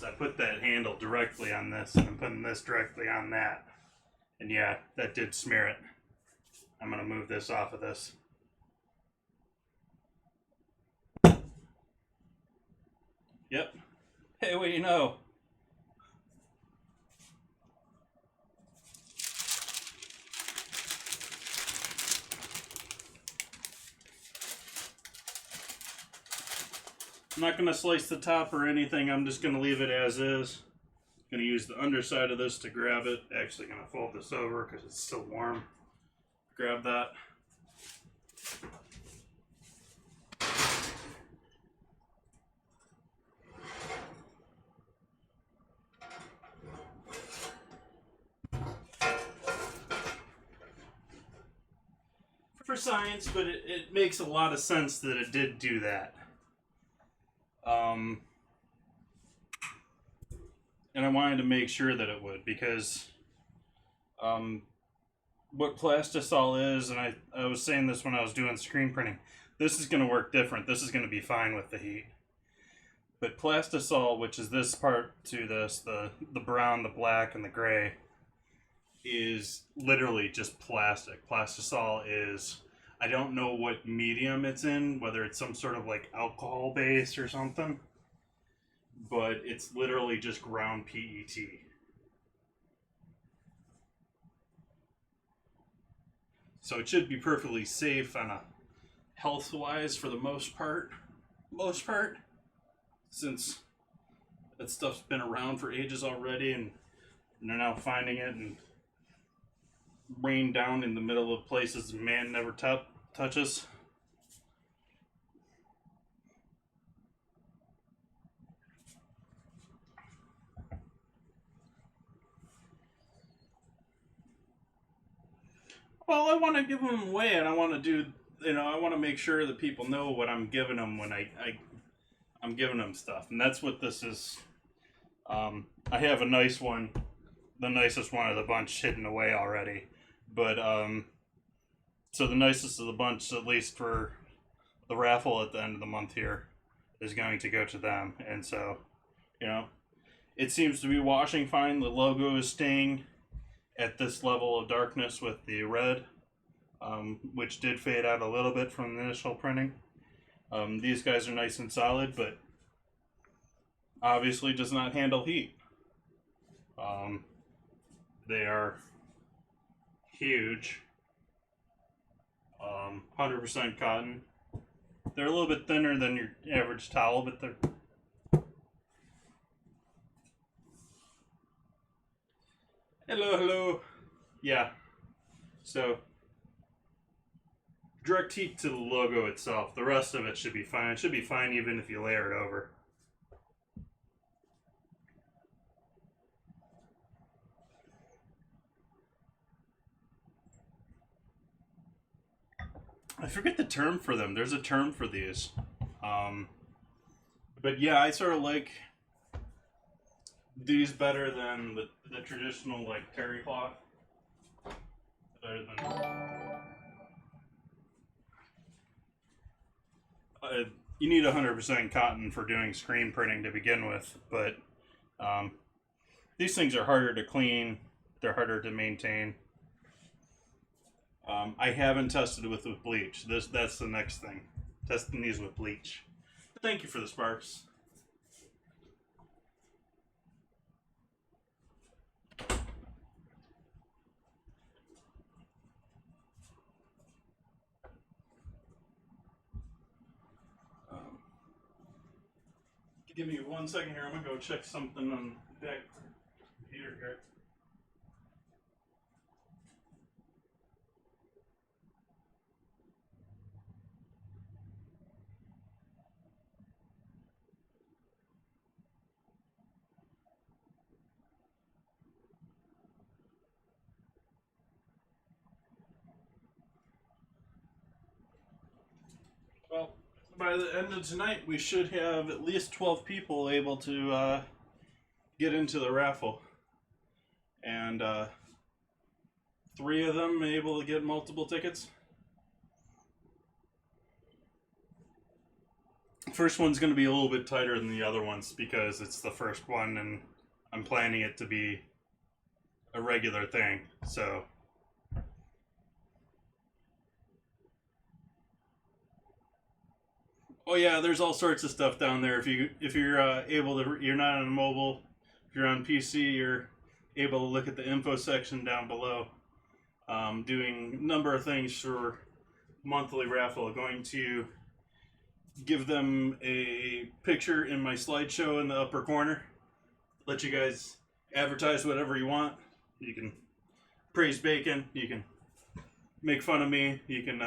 I put that handle directly on this, and I'm putting this directly on that. And yeah, that did smear it. I'm going to move this off of this. Yep. Hey, what do you know? I'm not going to slice the top or anything. I'm just going to leave it as is. Going to use the underside of this to grab it. Actually going to fold this over because it's still warm. Grab that. For science, but it makes a lot of sense that it did do that. And I wanted to make sure that it would, because what plastisol is, and I was saying this when I was doing screen printing, this is going to work different. This is going to be fine with the heat. But plastisol, which is this part to this, the brown, the black, and the gray, is literally just plastic. Plastisol is, I don't know what medium it's in, whether it's some sort of like alcohol base or something, but it's literally just ground PET. So it should be perfectly safe on a health-wise for the most part, since that stuff's been around for ages already, and they're now finding it and rain down in the middle of places man never touches. Well, I want to give them away, and I want to do, I want to make sure that people know what I'm giving them when I'm giving them stuff, and that's what this is. I have a nice one, the nicest one of the bunch, hidden away already, but so the nicest of the bunch, at least for the raffle at the end of the month here, is going to go to them, and so, it seems to be washing fine. The logo is staying at this level of darkness with the red, which did fade out a little bit from the initial printing. These guys are nice and solid, but obviously does not handle heat. They are huge, 100% cotton. They're a little bit thinner than your average towel, but they're... Hello. Yeah. So, direct heat to the logo itself. The rest of it should be fine. It should be fine even if you layer it over. I forget the term for them. There's a term for these. But yeah, I sort of like these better than the traditional like terry cloth. Better than you need 100% cotton for doing screen printing to begin with, but these things are harder to clean. They're harder to maintain. I haven't tested with bleach. That's the next thing. Testing these with bleach. Thank you for the sparks. Give me 1 second here. I'm gonna go check something on the back computer here. Well, by the end of tonight, we should have at least 12 people able to get into the raffle. And 3 of them able to get multiple tickets. first one's going to be a little bit tighter than the other ones because it's the first one and I'm planning it to be a regular thing. So oh yeah, there's all sorts of stuff down there. If you're able to, you're not on mobile. If you're on PC, you're able to look at the info section down below. Doing a number of things for monthly raffle. Going to give them a picture in my slideshow in the upper corner. Let you guys advertise whatever you want. You can praise bacon. You can make fun of me. You can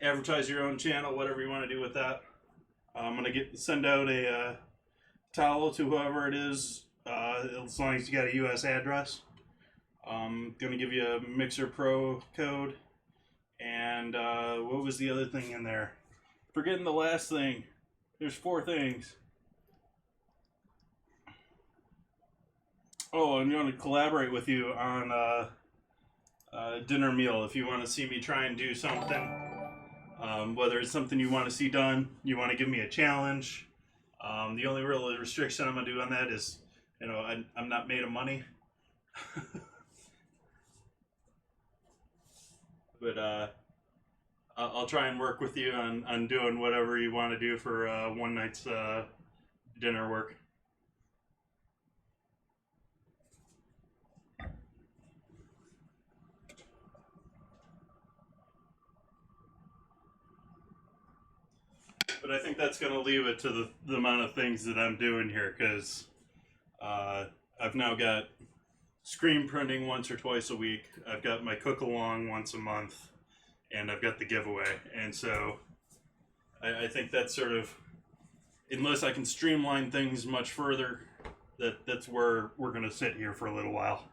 advertise your own channel. Whatever you want to do with that. I'm gonna send out a towel to whoever it is, as long as you got a U.S. address. Gonna give you a Mixer Pro code, and what was the other thing in there? Forgetting the last thing. There's 4 things. Oh, I'm going to collaborate with you on a dinner meal if you want to see me try and do something. Whether it's something you want to see done, you want to give me a challenge. The only real restriction I'm going to do on that is, you know, I'm not made of money. But I'll try and work with you on doing whatever you want to do for one night's dinner work. But I think that's going to leave it to the amount of things that I'm doing here, because I've now got screen printing once or twice a week. I've got my cook-along once a month, and I've got the giveaway. And so I think that's sort of, unless I can streamline things much further, that's where we're going to sit here for a little while.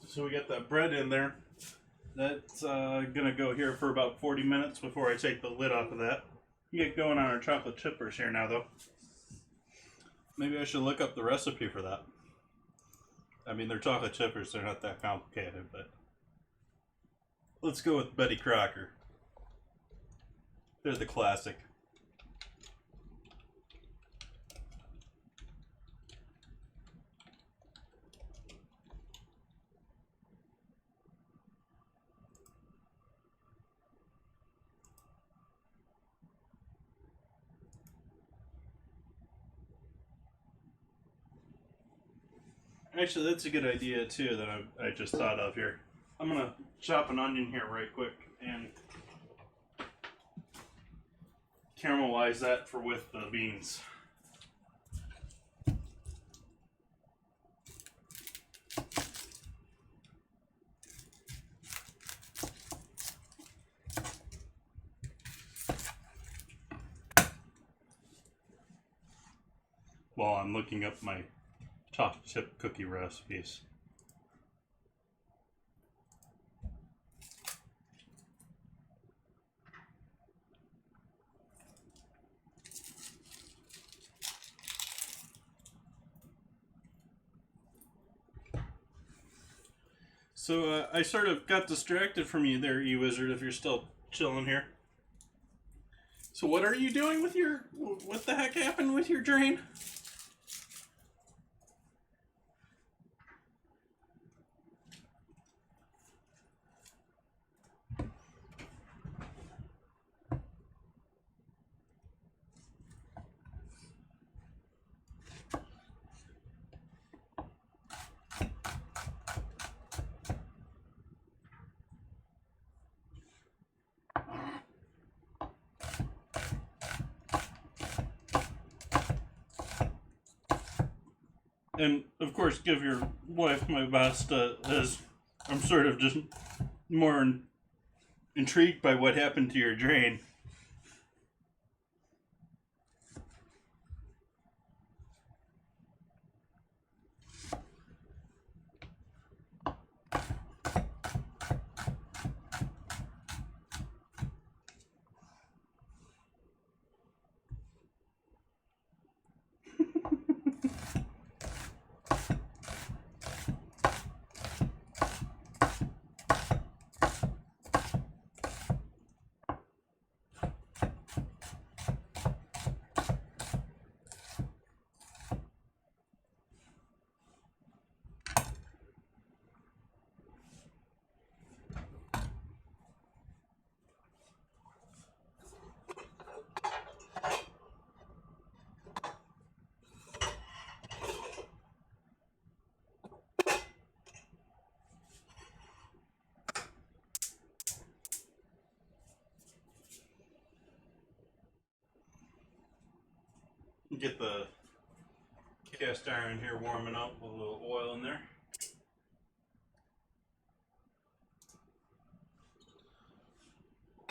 So we got that bread in there. That's gonna go here for about 40 minutes before I take the lid off of that. We get going on our chocolate chippers here now, though. Maybe I should look up the recipe for that. I mean, they're chocolate chippers, they're not that complicated, but let's go with Betty Crocker. They're the classic. Actually, that's a good idea too that I just thought of here. I'm gonna chop an onion here right quick and caramelize that for with the beans. While I'm looking up my chocolate chip cookie recipes. So I sort of got distracted from you there, E-Wizard, if you're still chilling here. So what are you doing with your... What the heck happened with your drain? And, of course, give your wife my best, as I'm sort of just more intrigued by what happened to your drain. Get the cast iron here warming up with a little oil in there.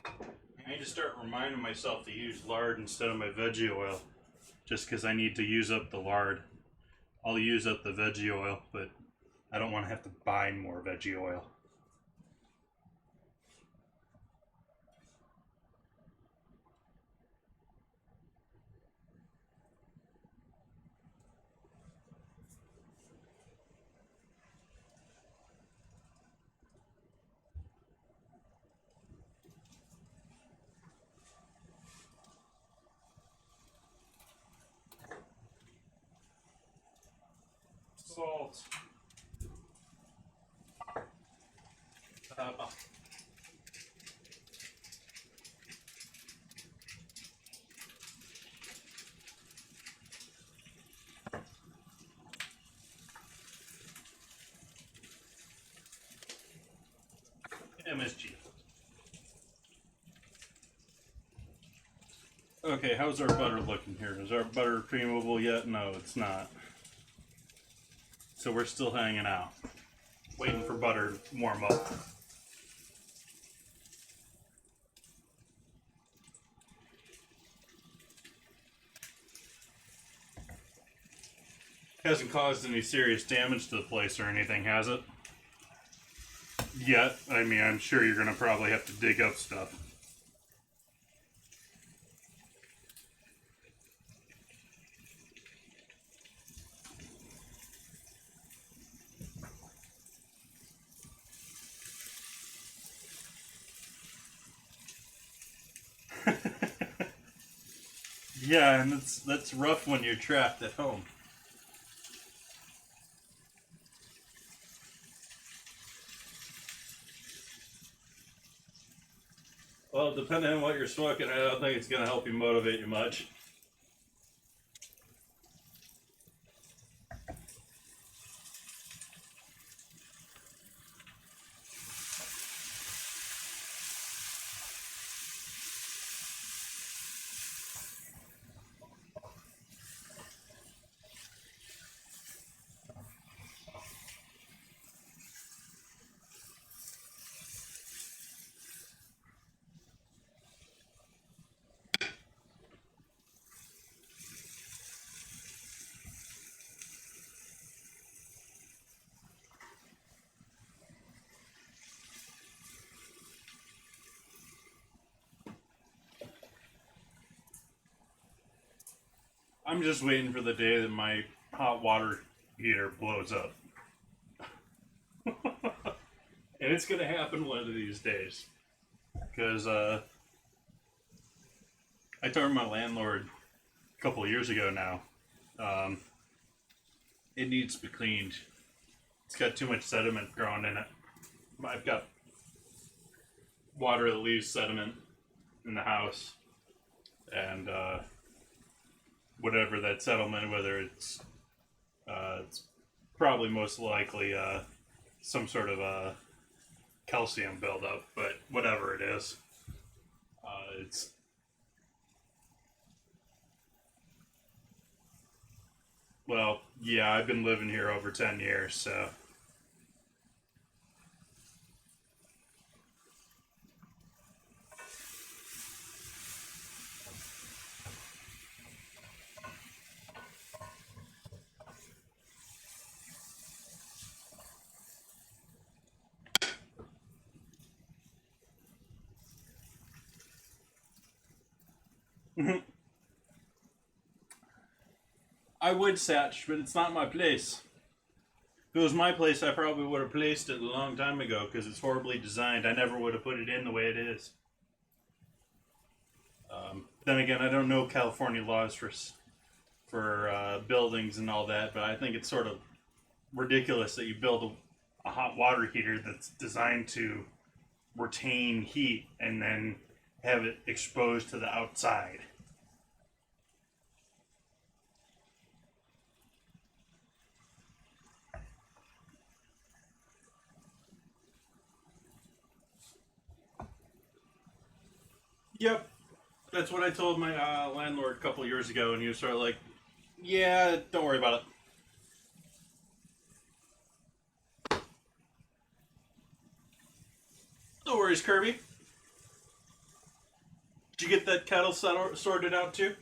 I need to start reminding myself to use lard instead of my veggie oil, just because I need to use up the lard. I'll use up the veggie oil, but I don't want to have to buy more veggie oil. Salt. Pepper. MSG. Okay, how's our butter looking here? Is our butter creamable yet? No, it's not. So we're still hanging out, waiting for butter to warm up. Hasn't caused any serious damage to the place or anything, has it? Yet. I mean, I'm sure you're going to probably have to dig up stuff. Yeah, and that's rough when you're trapped at home. Well, depending on what you're smoking, I don't think it's going to help you motivate you much. I'm just waiting for the day that my hot water heater blows up. And it's going to happen one of these days. Because I told my landlord a couple of years ago now, it needs to be cleaned. It's got too much sediment growing in it. I've got water that leaves sediment in the house. And whatever that sediment, whether it's probably most likely some sort of calcium buildup, but whatever it is, it's well, yeah, I've been living here over 10 years, so I would Satch, but it's not my place. If it was my place, I probably would have placed it a long time ago because it's horribly designed. I never would have put it in the way it is. Then again, I don't know California laws for buildings and all that, but I think it's sort of ridiculous that you build a hot water heater that's designed to retain heat and then have it exposed to the outside. Yep. That's what I told my landlord a couple years ago, and he was sort of like, "Yeah, don't worry about it. No worries, Kirby. Did you get that kettle sorted out too?"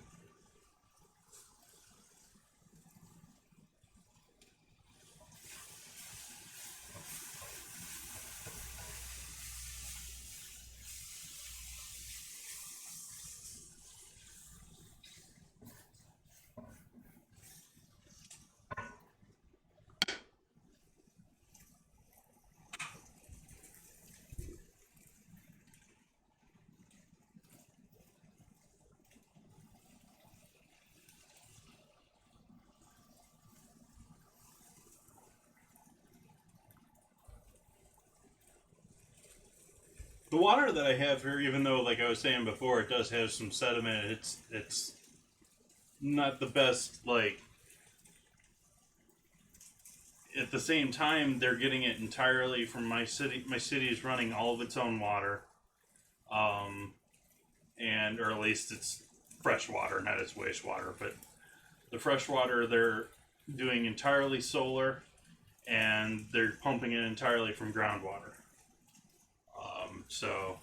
The water that I have here, even though, like I was saying before, it does have some sediment, it's not the best. Like, at the same time, they're getting it entirely from my city. My city is running all of its own water, um, and or at least it's fresh water, not its wastewater. But the fresh water they're doing entirely solar, and they're pumping it entirely from groundwater. So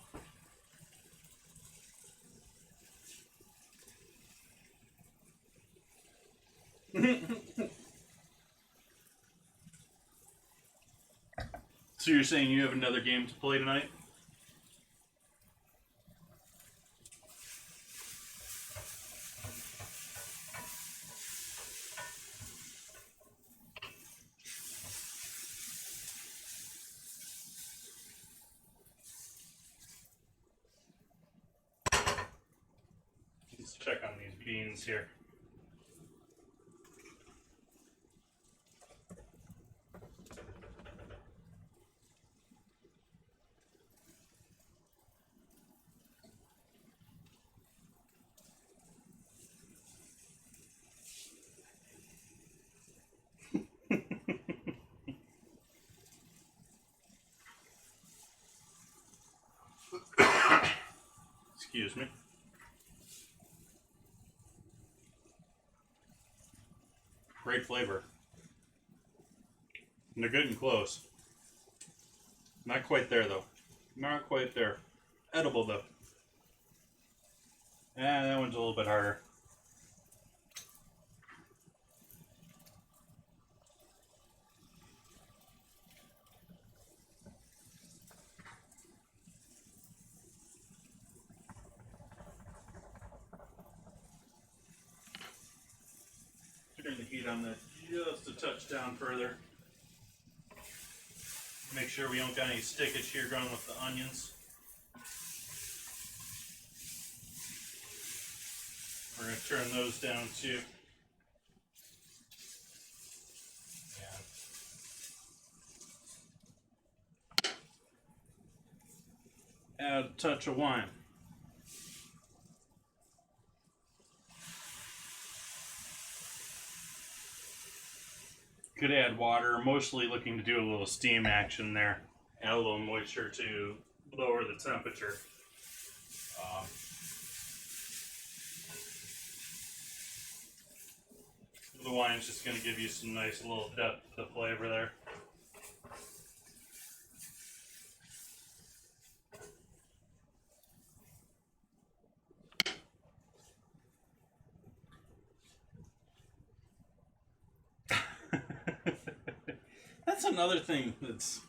So you're saying you have another game to play tonight? Let's check on these beans here. Excuse me. Great flavor. And they're good and close. Not quite there, though. Not quite there. Edible, though. That one's a little bit harder. Turn the heat on that just a touch down further. Make sure we don't got any stickage here going with the onions. We're going to turn those down too. Add a touch of wine. Could add water, mostly looking to do a little steam action there. Add a little moisture to lower the temperature. The wine's just going to give you some nice little depth to flavor there. That's another thing that's...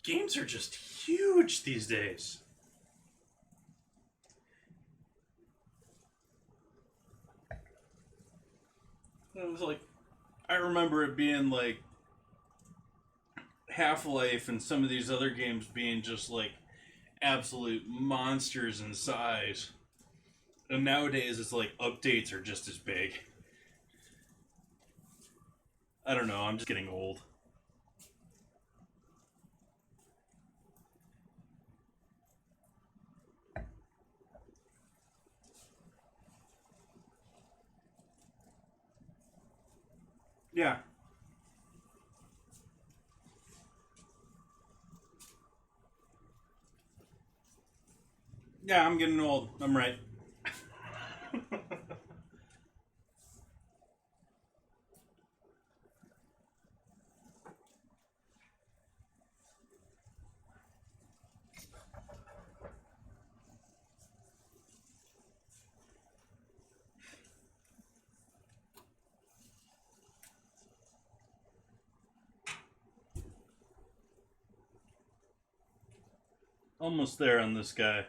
Games are just huge these days. It was like... I remember it being like... Half-Life and some of these other games being just like... absolute monsters in size. And nowadays it's like updates are just as big. I don't know, I'm just getting old. Yeah. Yeah, I'm getting old. I'm right. Almost there on this guy.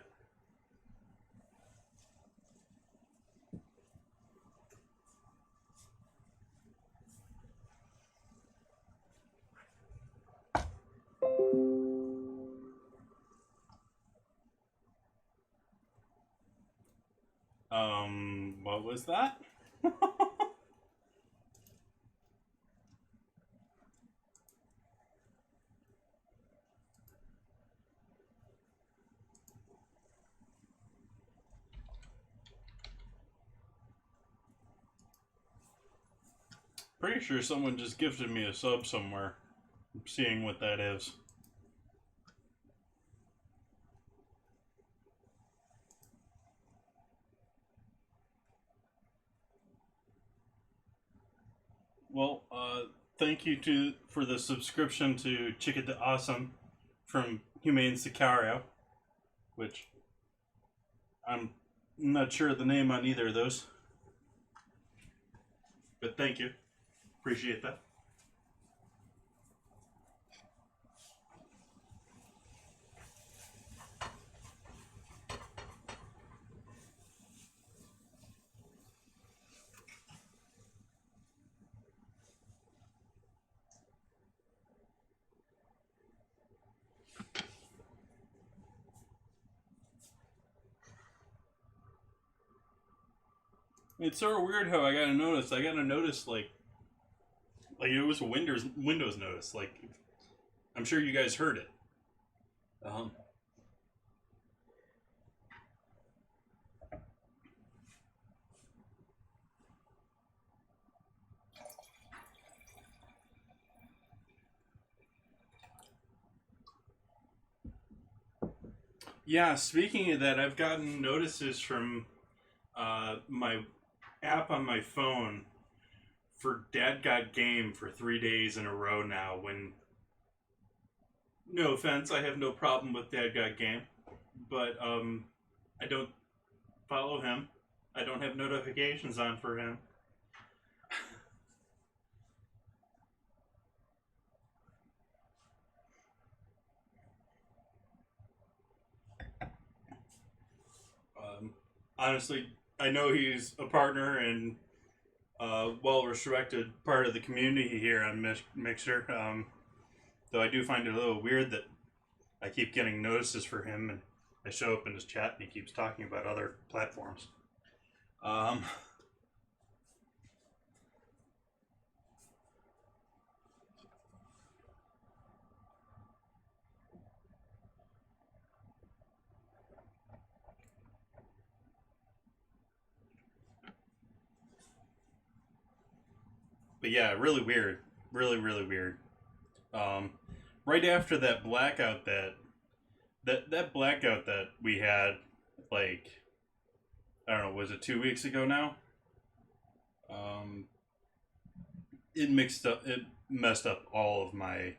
What was that? Pretty sure someone just gifted me a sub somewhere. I'm seeing what that is. Well, thank you for the subscription to Chicken to Awesome from Humane Sicario, which I'm not sure of the name on either of those. But thank you. Appreciate that. It's sort of weird how I got a notice. I got a notice like it was a Windows notice. Like, I'm sure you guys heard it. Um, yeah. Speaking of that, I've gotten notices from my app on my phone for Dad Got Game for 3 days in a row now. When, no offense, I have no problem with Dad Got Game, but I don't follow him. I don't have notifications on for him. Honestly, I know he's a partner and well-respected part of the community here on Mixer. Though I do find it a little weird that I keep getting notices for him, and I show up in his chat, and he keeps talking about other platforms. But yeah, really weird, really weird. Right after that blackout that blackout that we had, like, I don't know, was it 2 weeks ago now? Um, it messed up all of my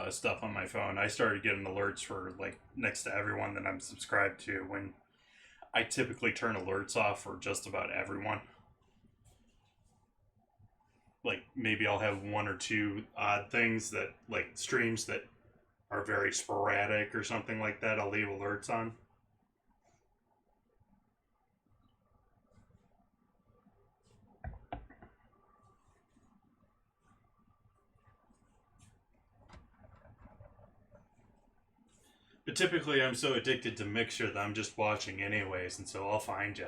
stuff on my phone. I started getting alerts for like next to everyone that I'm subscribed to, when I typically turn alerts off for just about everyone. Like, maybe I'll have one or two odd things that, like, streams that are very sporadic or something like that, I'll leave alerts on. But typically I'm so addicted to Mixer that I'm just watching anyways, and so I'll find you.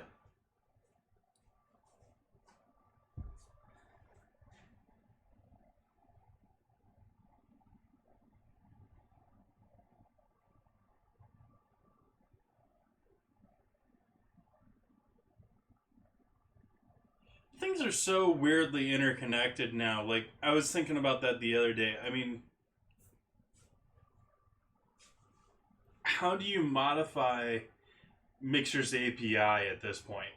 Things are so weirdly interconnected now. Like, I was thinking about that the other day. I mean, how do you modify Mixer's API at this point,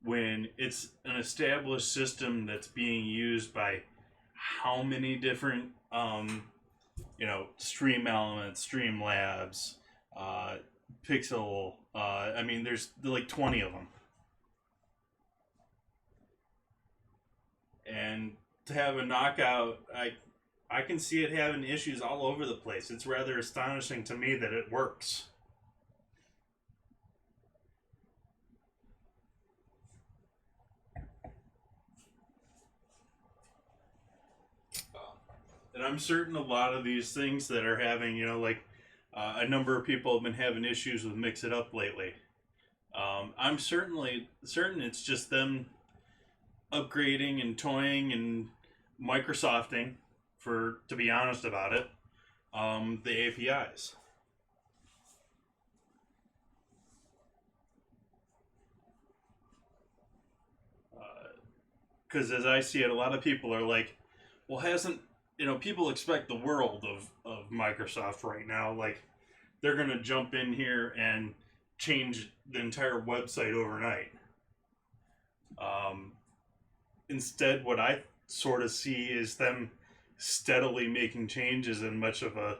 when it's an established system that's being used by how many different Stream Elements, Streamlabs, Pixel. I mean, there's like 20 of them, and to have a knockout, I can see it having issues all over the place. It's rather astonishing to me that it works. And I'm certain a lot of these things that are having, a number of people have been having issues with Mix It Up lately. I'm certainly certain it's just them upgrading and toying and Microsofting, to be honest about it, the APIs. Because as I see it, a lot of people are like, well, people expect the world of Microsoft right now. Like, they're going to jump in here and change the entire website overnight. Instead, what I sort of see is them steadily making changes in much of a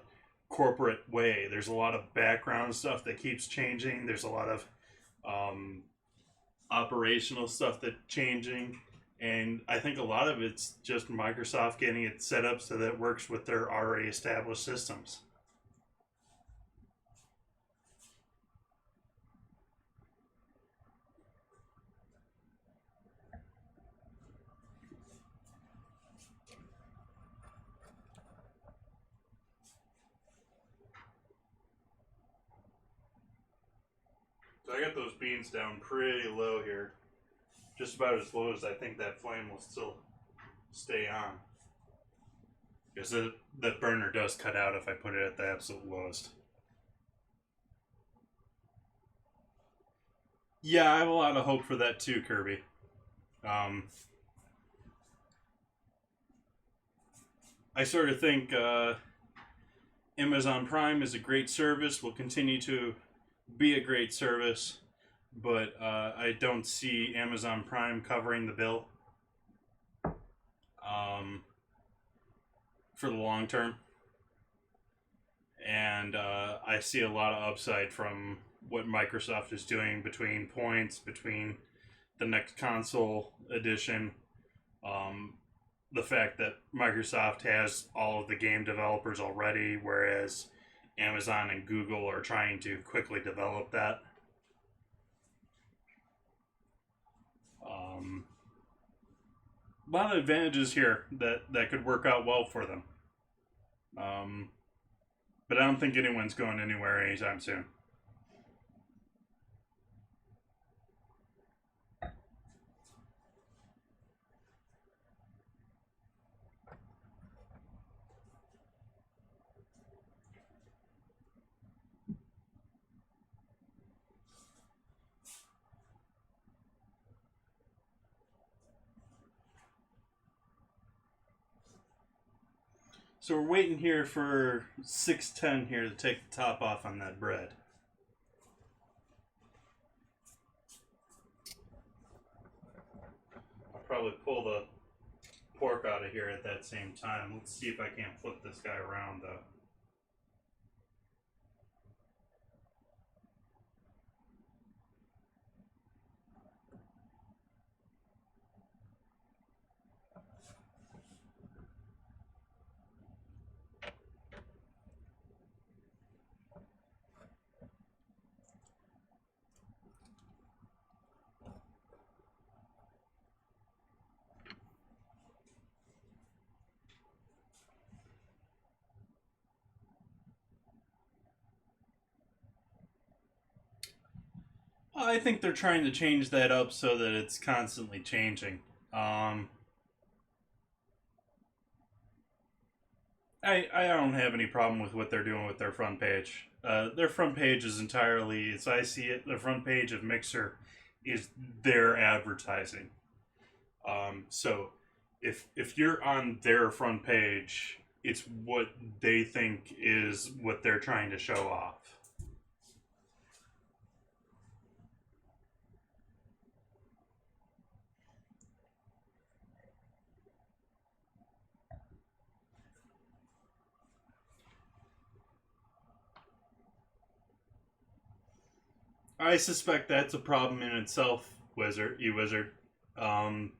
corporate way. There's a lot of background stuff that keeps changing. There's a lot of operational stuff that's changing. And I think a lot of it's just Microsoft getting it set up so that it works with their already established systems. So I got those beans down pretty low here. Just about as low as I think that flame will still stay on. Because that burner does cut out if I put it at the absolute lowest. Yeah, I have a lot of hope for that too, Kirby. I sort of think Amazon Prime is a great service, will continue to be a great service, but I don't see Amazon Prime covering the bill for the long term. And I see a lot of upside from what Microsoft is doing between points, between the next console edition, the fact that Microsoft has all of the game developers already, whereas Amazon and Google are trying to quickly develop that. A lot of advantages here that could work out well for them. But I don't think anyone's going anywhere anytime soon. So we're waiting here for 610 here to take the top off on that bread. I'll probably pull the pork out of here at that same time. Let's see if I can't flip this guy around though. I think they're trying to change that up so that it's constantly changing. I don't have any problem with what they're doing with their front page. Their front page is entirely, as I see it, the front page of Mixer is their advertising. So if you're on their front page, it's what they think is what they're trying to show off. I suspect that's a problem in itself, wizard. Um,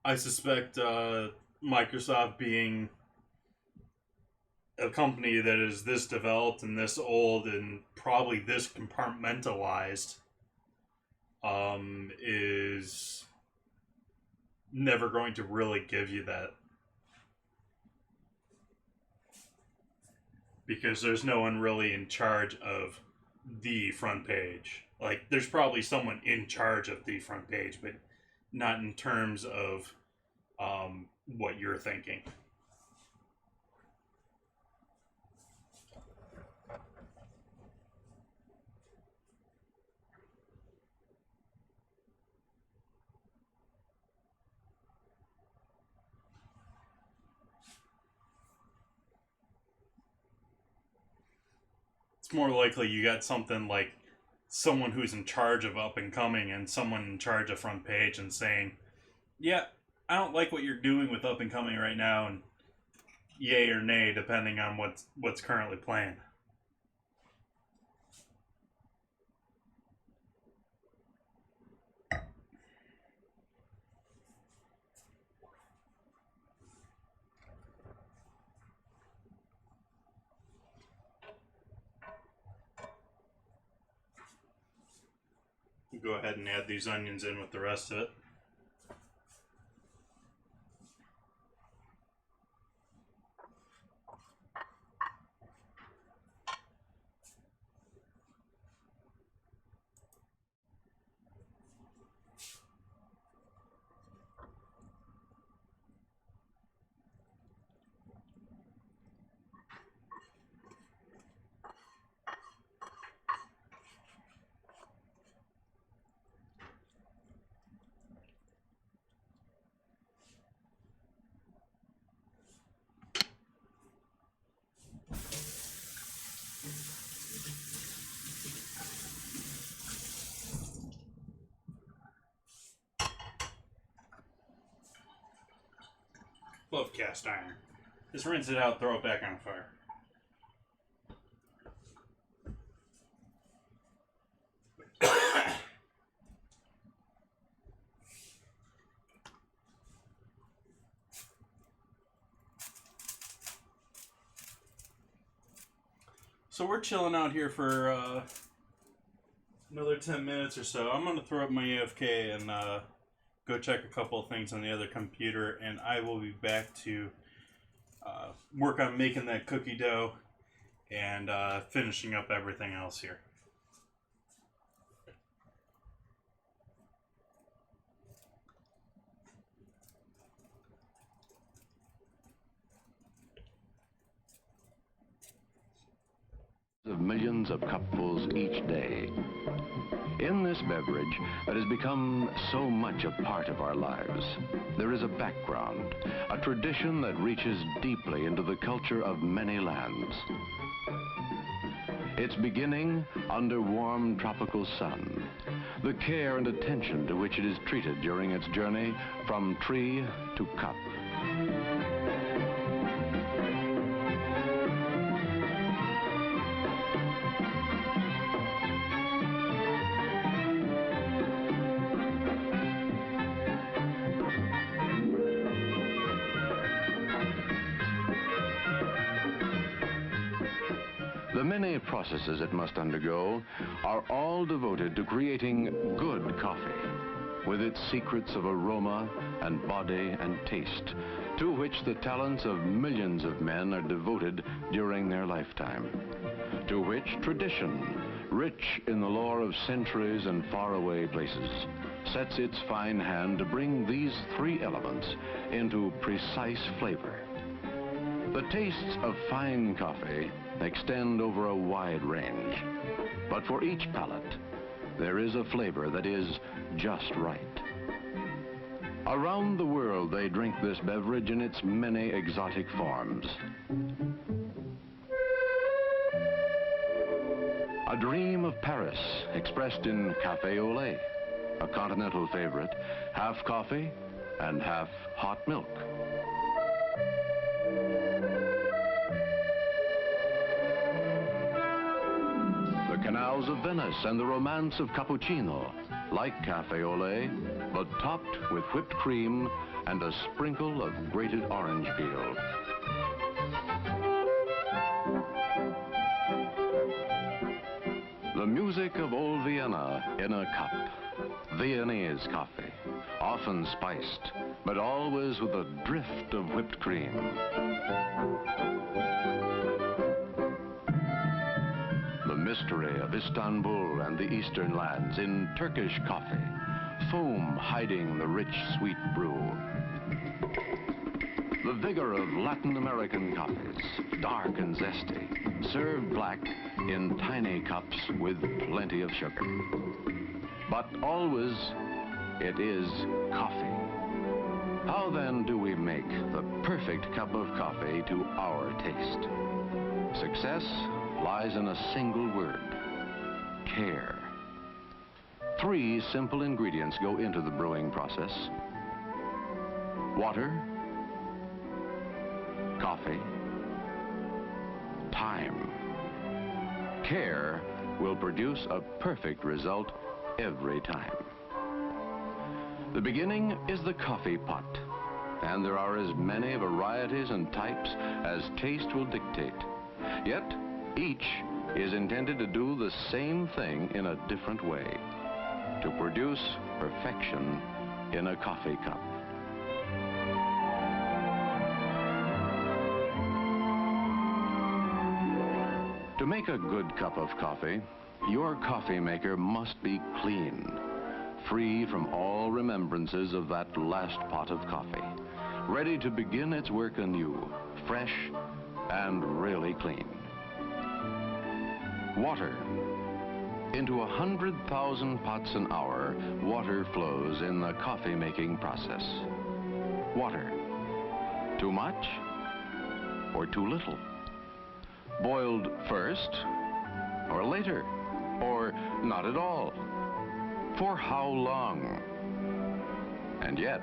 I suspect Microsoft, being a company that is this developed and this old and probably this compartmentalized, is never going to really give you that. Because there's no one really in charge of the front page. Like, there's probably someone in charge of the front page, but not in terms of what you're thinking. It's more likely you got something like someone who's in charge of up and coming and someone in charge of front page and saying, yeah, I don't like what you're doing with up and coming right now, and yay or nay depending on what's currently planned. We'll go ahead and add these onions in with the rest of it. Love cast iron. Just rinse it out, throw it back on fire. So we're chilling out here for another 10 minutes or so. I'm going to throw up my AFK and go check a couple of things on the other computer, and I will be back to work on making that cookie dough and finishing up everything else here. Of millions of cupfuls each day. In this beverage that has become so much a part of our lives, there is a background, a tradition that reaches deeply into the culture of many lands. Its beginning under warm tropical sun, the care and attention to which it is treated during its journey from tree to cup. The many processes it must undergo are all devoted to creating good coffee, with its secrets of aroma and body and taste, to which the talents of millions of men are devoted during their lifetime, to which tradition, rich in the lore of centuries and faraway places, sets its fine hand to bring these three elements into precise flavor. The tastes of fine coffee extend over a wide range, but for each palate, there is a flavor that is just right. Around the world, they drink this beverage in its many exotic forms. A dream of Paris expressed in café au lait, a continental favorite, half coffee and half hot milk. The Canals of Venice and the romance of cappuccino, like cafe au lait, but topped with whipped cream and a sprinkle of grated orange peel. The music of old Vienna in a cup. Viennese coffee, often spiced, but always with a drift of whipped cream. The mystery of Istanbul and the eastern lands in Turkish coffee, foam hiding the rich, sweet brew. The vigor of Latin American coffees, dark and zesty, served black in tiny cups with plenty of sugar. But always, it is coffee. How then do we make the perfect cup of coffee to our taste? Success lies in a single word: care. 3 simple ingredients go into the brewing process: water, coffee, time. Care will produce a perfect result every time. The beginning is the coffee pot, and there are as many varieties and types as taste will dictate. Yet, each is intended to do the same thing in a different way, to produce perfection in a coffee cup. To make a good cup of coffee, your coffee maker must be clean, free from all remembrances of that last pot of coffee, ready to begin its work anew, fresh and really clean. Water. Into 100,000 pots an hour, water flows in the coffee making process. Water. Too much or too little? Boiled first or later, or not at all? For how long? And yet,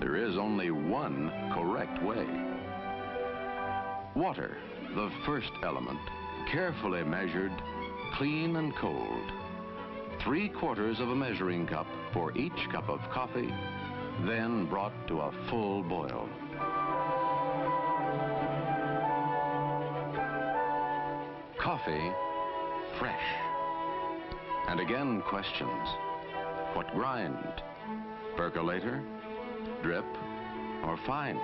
there is only one correct way. Water, the first element, carefully measured, clean and cold. 3/4 of a measuring cup for each cup of coffee, then brought to a full boil. Coffee, fresh. And again, questions. What grind? Percolator, drip, or fine?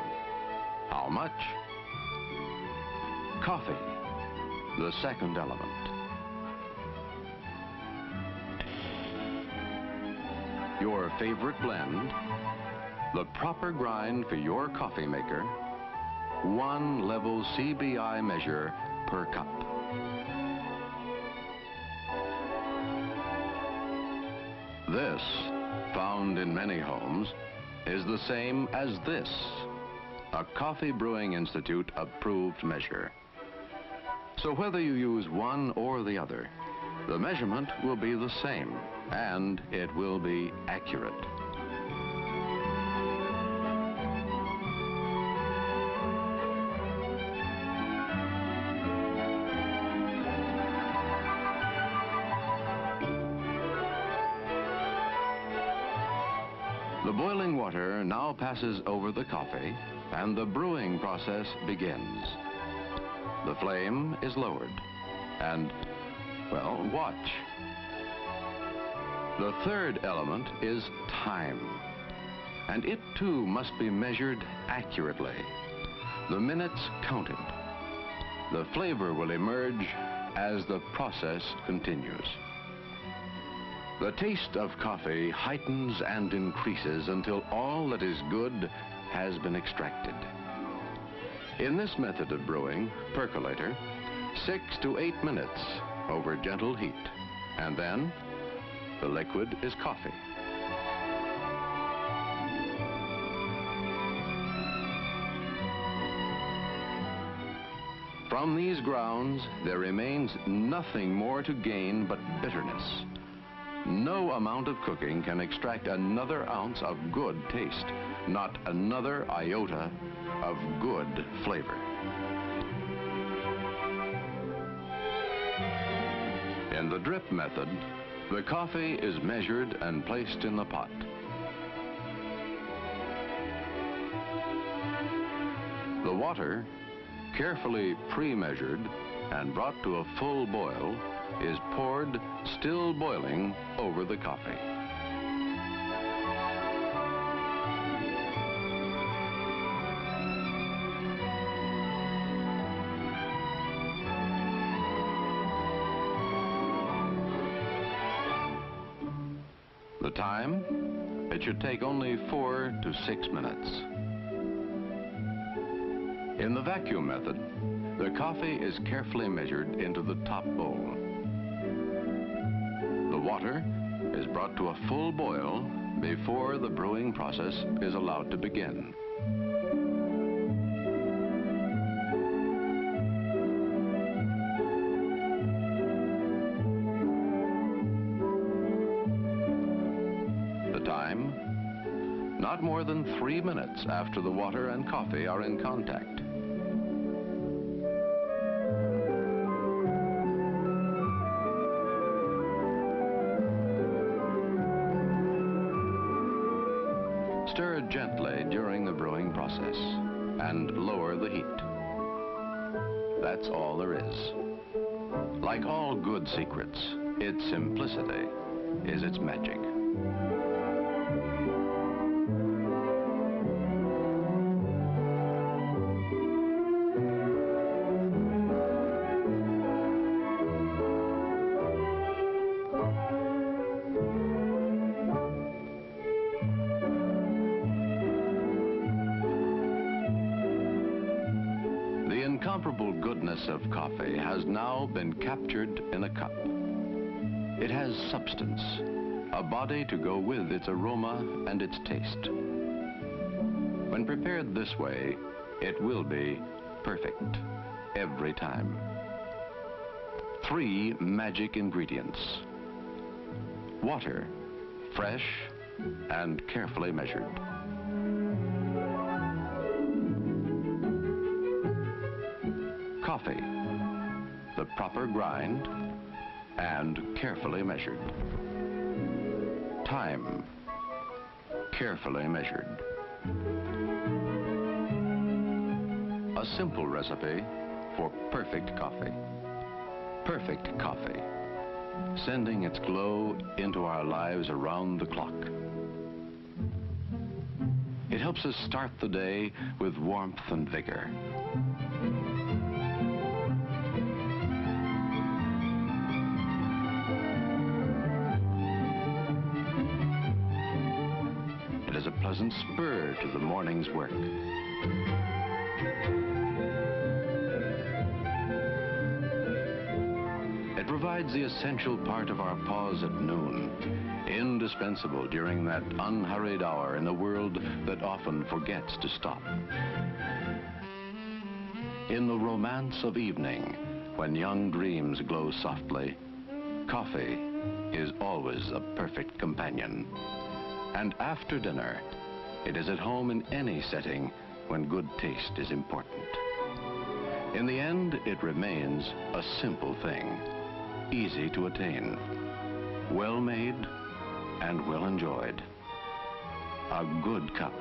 How much? Coffee, the second element. Your favorite blend, the proper grind for your coffee maker, 1 level CBI measure per cup. This, found in many homes, is the same as this, a Coffee Brewing Institute approved measure. So whether you use one or the other, the measurement will be the same, and it will be accurate. The boiling water now passes over the coffee, and the brewing process begins. The flame is lowered, and, well, watch. The third element is time, and it too must be measured accurately. The minutes counted. The flavor will emerge as the process continues. The taste of coffee heightens and increases until all that is good has been extracted. In this method of brewing, percolator, 6 to 8 minutes over gentle heat, and then the liquid is coffee. From these grounds, there remains nothing more to gain but bitterness. No amount of cooking can extract another ounce of good taste, not another iota of good flavor. In the drip method, the coffee is measured and placed in the pot. The water, carefully pre-measured and brought to a full boil, is poured, still boiling, over the coffee. The time? It should take only 4 to 6 minutes. In the vacuum method, the coffee is carefully measured into the top bowl. The water is brought to a full boil before the brewing process is allowed to begin. The time? Not more than 3 minutes after the water and coffee are in contact. Stir gently during the brewing process and lower the heat. That's all there is. Like all good secrets, its simplicity is its magic. The incomparable goodness of coffee has now been captured in a cup. It has substance, a body to go with its aroma and its taste. When prepared this way, it will be perfect every time. 3 magic ingredients. Water, fresh and carefully measured. Coffee, the proper grind and carefully measured. Time, carefully measured. A simple recipe for perfect coffee. Perfect coffee, sending its glow into our lives around the clock. It helps us start the day with warmth and vigor. It is a pleasant spur to the morning's work. It provides the essential part of our pause at noon, indispensable during that unhurried hour in a world that often forgets to stop. In the romance of evening, when young dreams glow softly, coffee is always a perfect companion. And after dinner, it is at home in any setting when good taste is important. In the end, it remains a simple thing, easy to attain, well made and well enjoyed. A good cup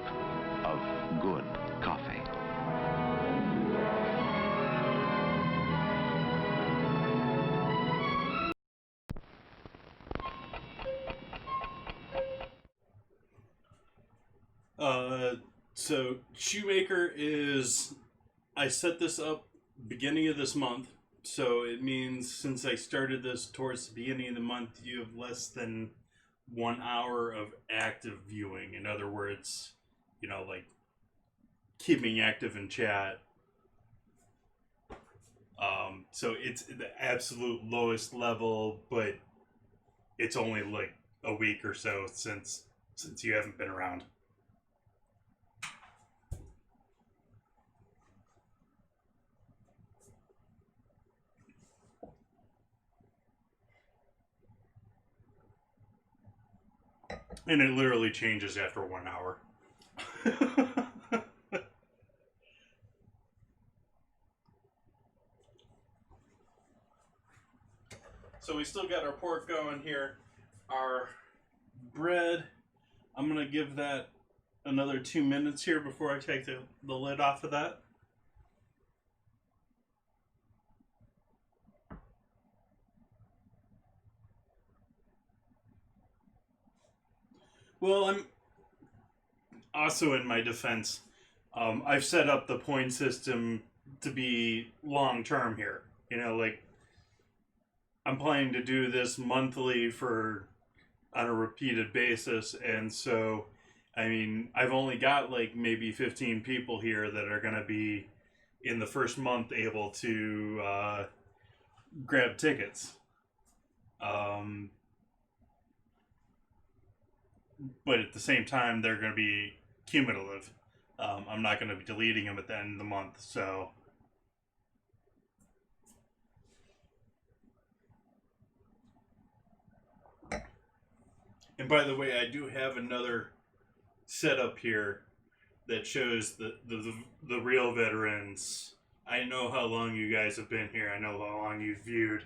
of good coffee. So Shoemaker is, I set this up beginning of this month, so it means since I started this towards the beginning of the month, you have less than 1 hour of active viewing. In other words, you know, like keeping active in chat. So it's the absolute lowest level, but it's only like a week or so since you haven't been around. And it literally changes after 1 hour. So So we still got our pork going here. Our bread, I'm going to give that another 2 minutes here before I take the lid off of that. Well, I'm also, in my defense, I've set up the point system to be long-term here. You know, like, I'm planning to do this monthly on a repeated basis, and so, I mean, I've only got like maybe 15 people here that are going to be in the first month able to grab tickets. But at the same time, they're going to be cumulative. I'm not going to be deleting them at the end of the month, so. And by the way, I do have another setup here that shows the real veterans. I know how long you guys have been here. I know how long you've viewed.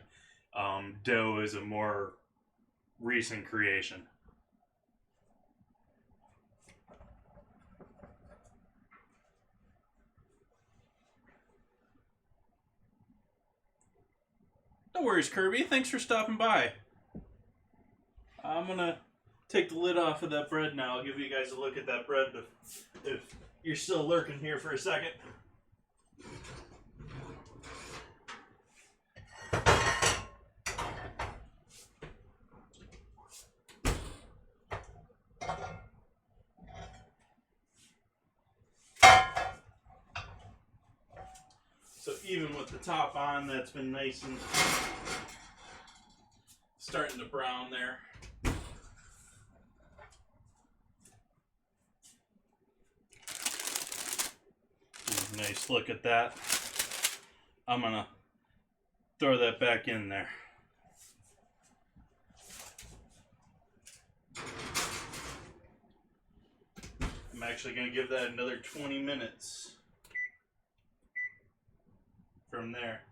Doe is a more recent creation. No worries, Kirby. Thanks for stopping by. I'm gonna take the lid off of that bread now. I'll give you guys a look at that bread if you're still lurking here for a second. So even with the top on, that's been nice and starting to brown there. Nice look at that. I'm gonna throw that back in there. I'm actually gonna give that another 20 minutes from there.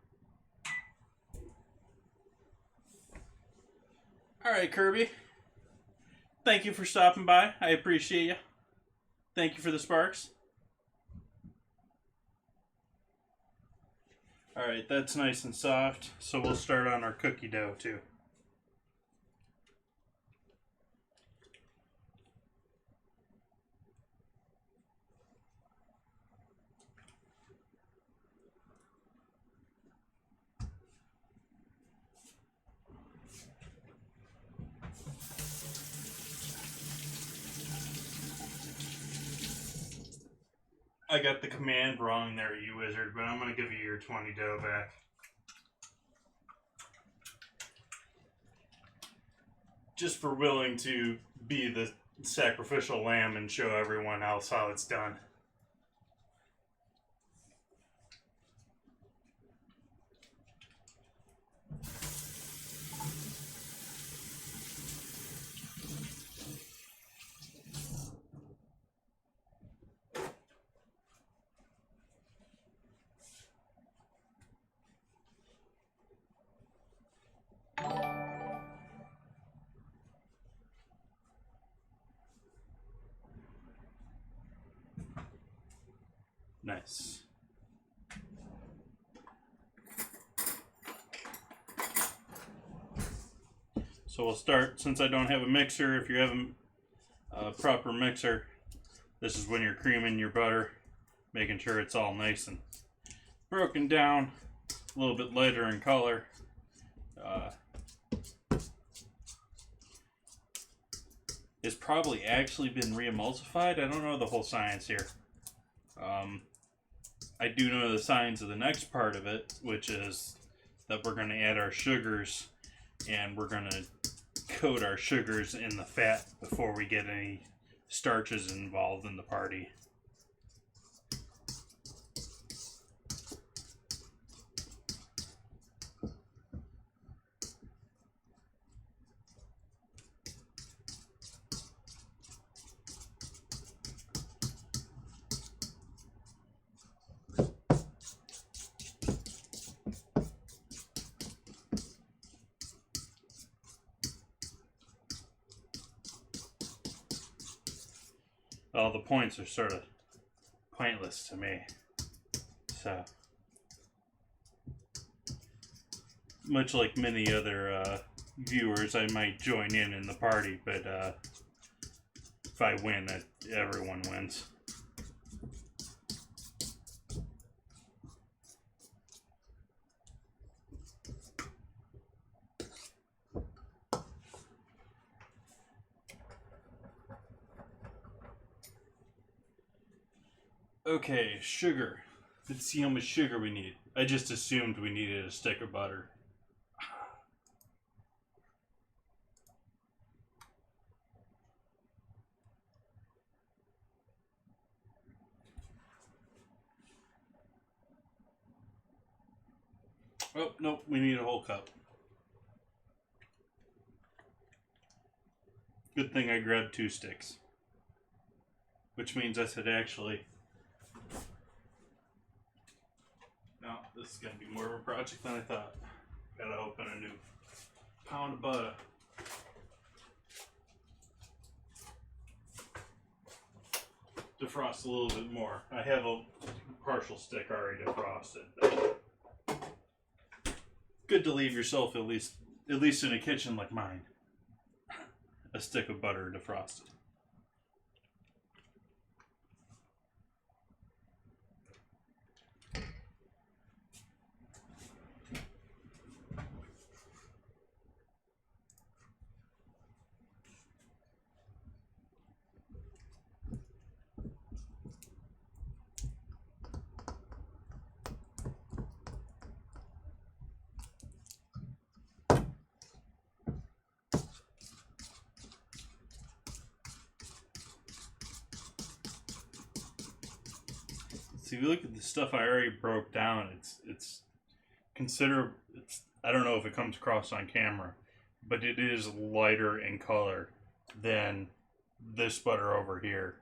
Alright, Kirby. Thank you for stopping by. I appreciate you. Thank you for the sparks. Alright, that's nice and soft, so we'll start on our cookie dough too. I got the command wrong there, you wizard, but I'm going to give you your 20 dough back. Just for willing to be the sacrificial lamb and show everyone else how it's done. Nice. So we'll start, since I don't have a mixer, if you have a proper mixer, this is when you're creaming your butter, making sure it's all nice and broken down, a little bit lighter in color. It's probably actually been re-emulsified. I don't know the whole science here. I do know the science of the next part of it, which is that we're going to add our sugars, and we're going to coat our sugars in the fat before we get any starches involved in the party. Well, the points are sort of pointless to me. So, much like many other viewers, I might join in the party, but if I win, everyone wins. Okay, sugar. Let's see how much sugar we need. I just assumed we needed a stick of butter. Oh, nope, we need a whole cup. Good thing I grabbed 2 sticks. Which means I should actually... No, this is going to be more of a project than I thought. Gotta open a new pound of butter. Defrost a little bit more. I have a partial stick already defrosted. Good to leave yourself at least in a kitchen like mine, a stick of butter defrosted. So if you look at the stuff I already broke down, it's I don't know if it comes across on camera, but it is lighter in color than this butter over here.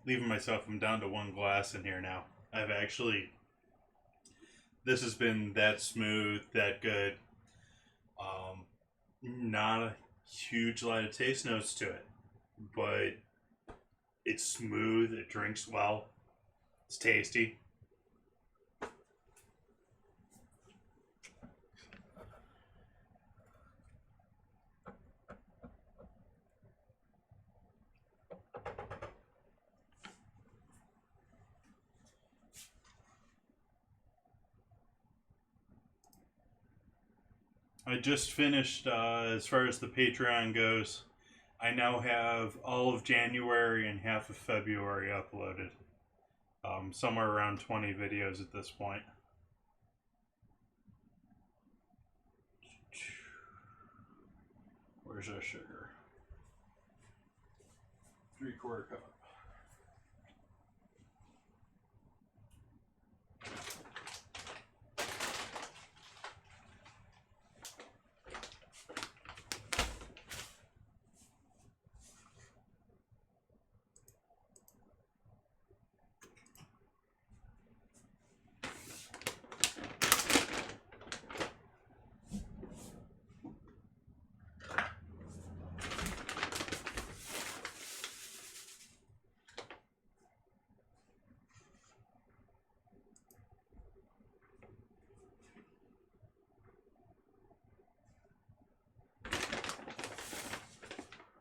Leaving myself, I'm down to 1 glass in here now. This has been that smooth, that good. Not a huge lot of taste notes to it, but it's smooth, it drinks well, it's tasty. I just finished, as far as the Patreon goes, I now have all of January and half of February uploaded. Somewhere around 20 videos at this point. Where's our sugar? 3/4 cup.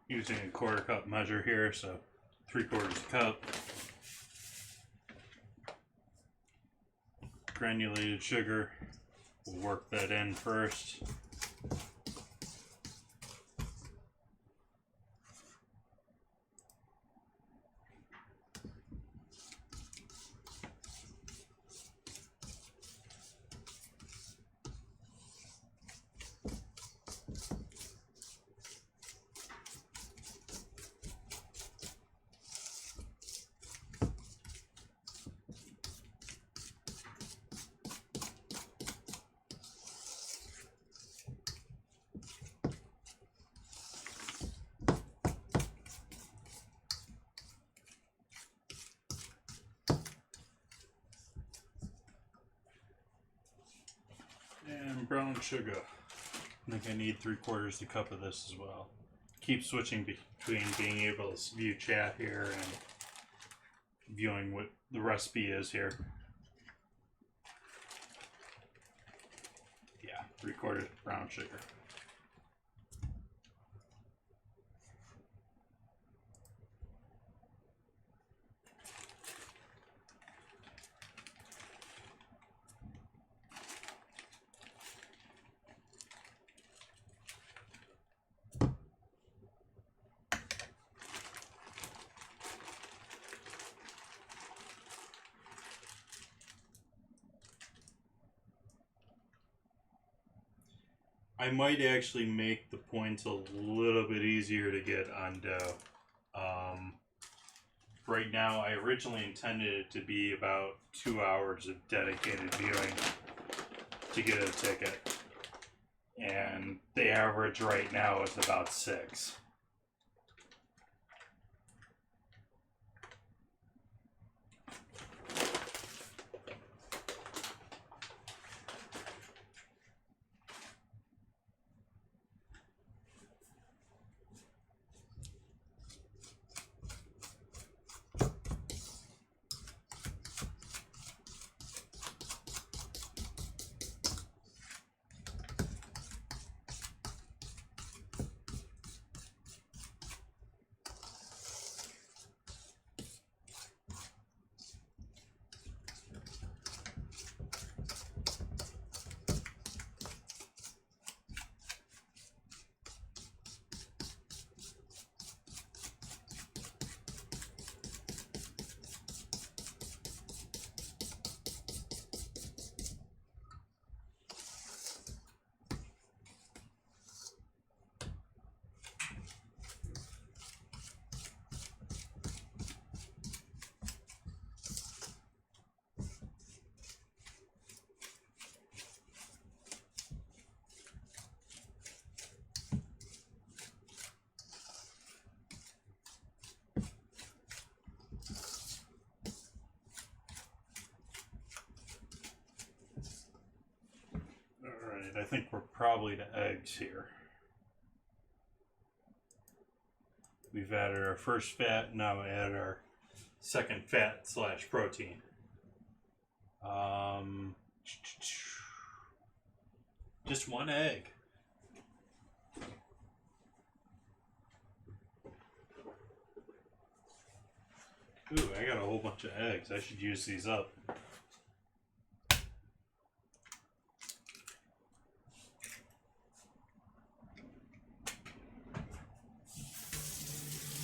Using a 1/4 cup measure here, so 3/4 cup. Granulated sugar, we'll work that in first. sugar. I think I need 3/4 the cup of this as well. Keep switching between being able to view chat here and viewing what the recipe is here. Yeah, 3/4 brown sugar. I might actually make the points a little bit easier to get on dough. Right now, I originally intended it to be about 2 hours of dedicated viewing to get a ticket. And the average right now is about 6. I think we're probably to eggs here. We've added our first fat, now add our second fat / protein. Just 1 egg. Ooh, I got a whole bunch of eggs. I should use these up.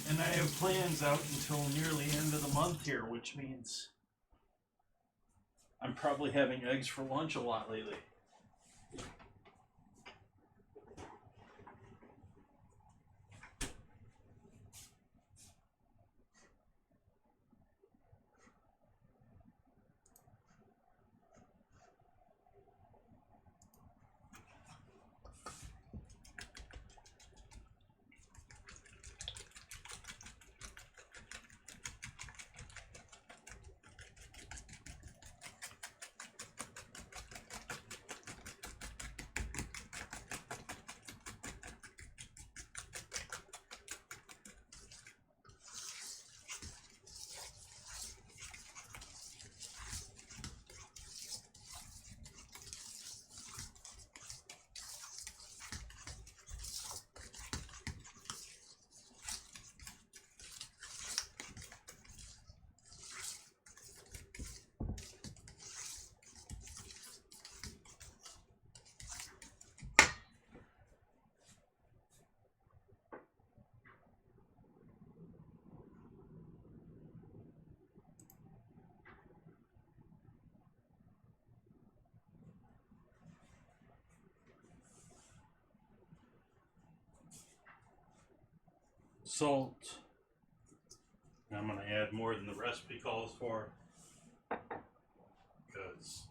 And I have plans out until nearly end of the month here, which means I'm probably having eggs for lunch a lot lately. Salt. I'm going to add more than the recipe calls for. Because,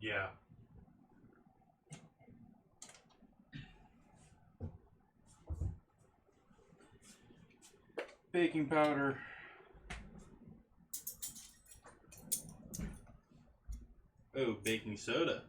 yeah. Baking powder. Oh, baking soda.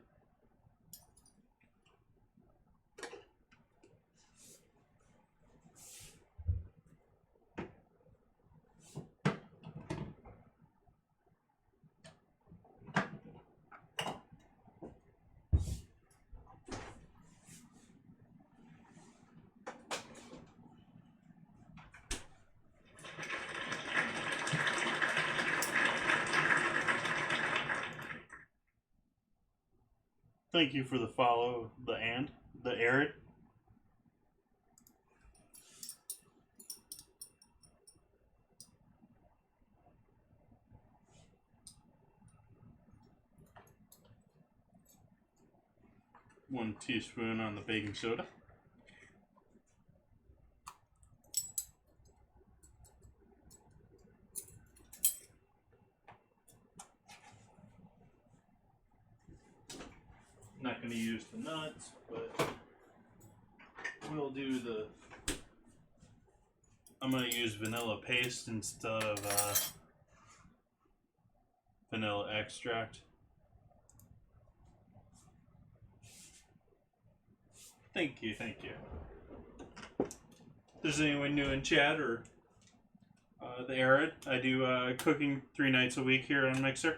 Thank you for the follow, the Arid. One teaspoon on the baking soda. Not going to use the nuts, but we'll do the. I'm going to use vanilla paste instead of vanilla extract. Thank you, thank you. If there's anyone new in chat or the Arid, I do cooking 3 nights a week here on Mixer.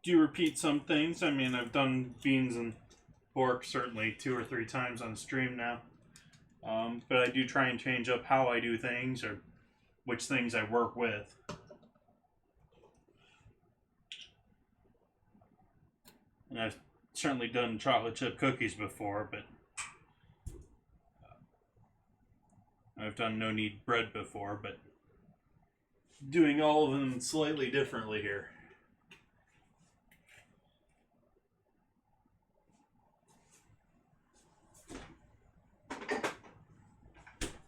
Do repeat some things. I mean, I've done beans and pork certainly 2 or 3 times on stream now. But I do try and change up how I do things or which things I work with. And I've certainly done chocolate chip cookies before, but I've done no knead bread before, but doing all of them slightly differently here.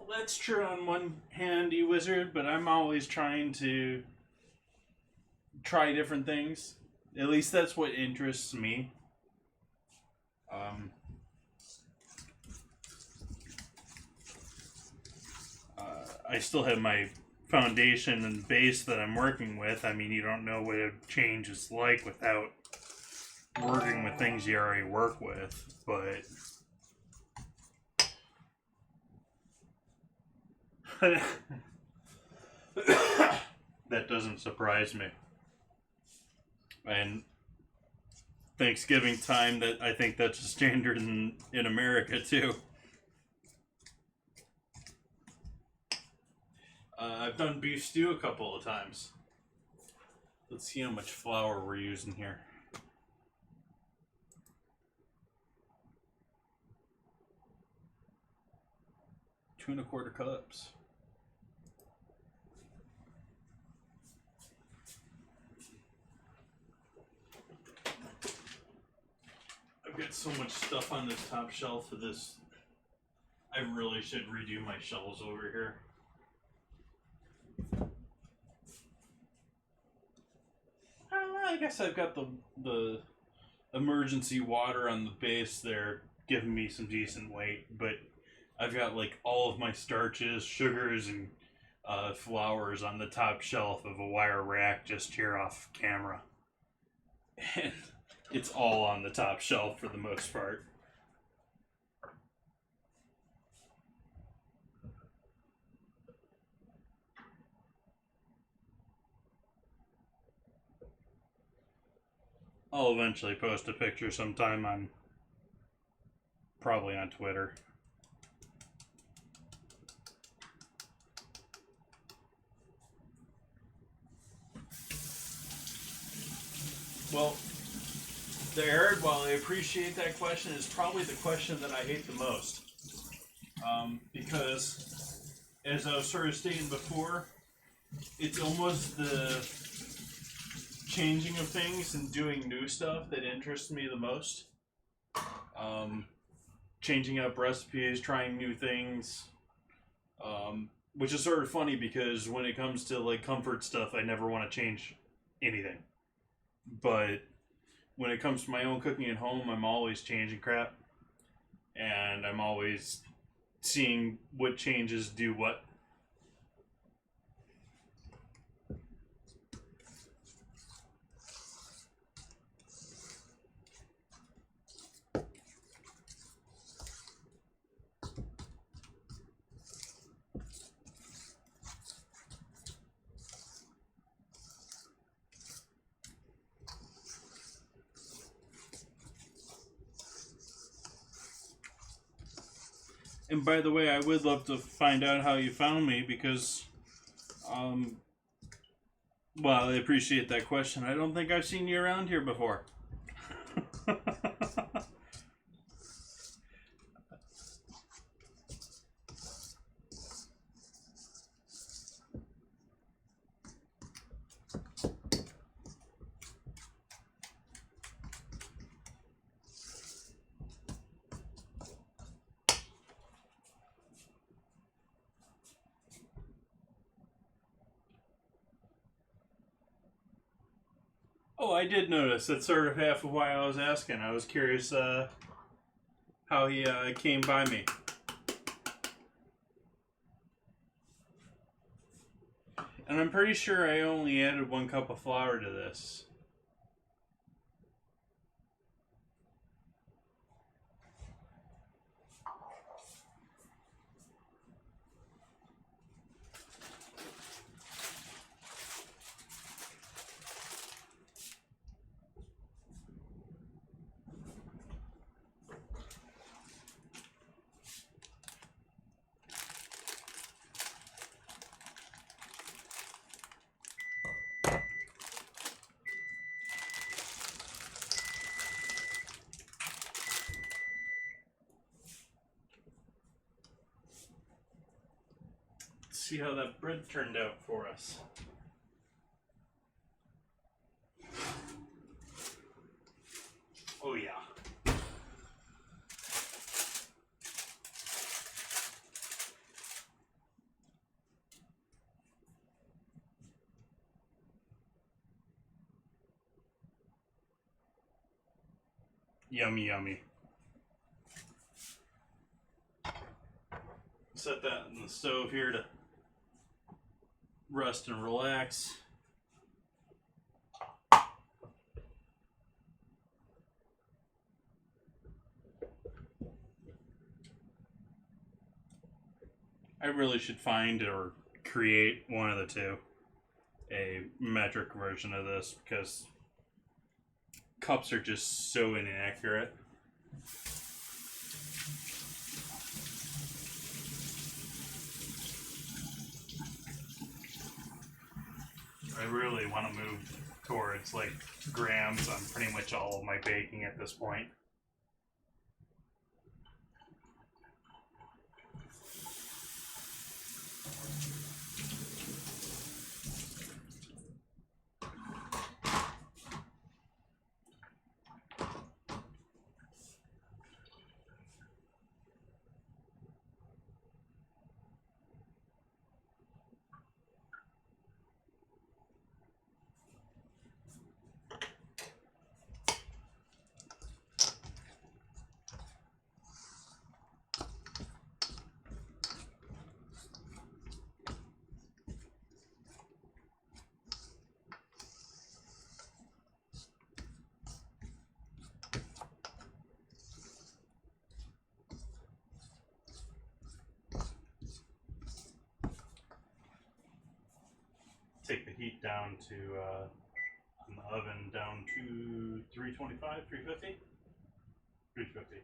That's true on one hand, you wizard, but I'm always trying to try different things. At least that's what interests me. I still have my foundation and base that I'm working with. I mean, you don't know what a change is like without working with things you already work with, but that doesn't surprise me. And Thanksgiving time, that I think that's a standard in America too. I've done beef stew a couple of times. Let's see how much flour we're using here. Two and a quarter cups. I've got so much stuff on this top shelf of this. I really should redo my shelves over here. I guess I've got the emergency water on the base there giving me some decent weight, but I've got like all of my starches, sugars, and flours on the top shelf of a wire rack just here off camera. And it's all on the top shelf for the most part. I'll eventually post a picture sometime on, probably on Twitter. Well, the Arid, while I appreciate that question, is probably the question that I hate the most. Because, as I was sort of stating before, it's almost the changing of things and doing new stuff that interests me the most. Changing up recipes, trying new things, which is sort of funny because when it comes to like comfort stuff, I never want to change anything. But when it comes to my own cooking at home, I'm always changing crap, and I'm always seeing what changes do what. And by the way, I would love to find out how you found me, because Well, I appreciate that question. I don't think I've seen you around here before. Oh, I did notice. That's sort of half of why I was asking. I was curious how he came by me. And I'm pretty sure I only added 1 cup of flour to this. See how that bread turned out for us. Oh yeah. Yummy, yummy. Set that in the stove here to rest and relax. I really should find or create one of the two, a metric version of this, because cups are just so inaccurate. I really want to move towards like grams on pretty much all of my baking at this point. Take the heat down to in the oven down to 325, 350, 350.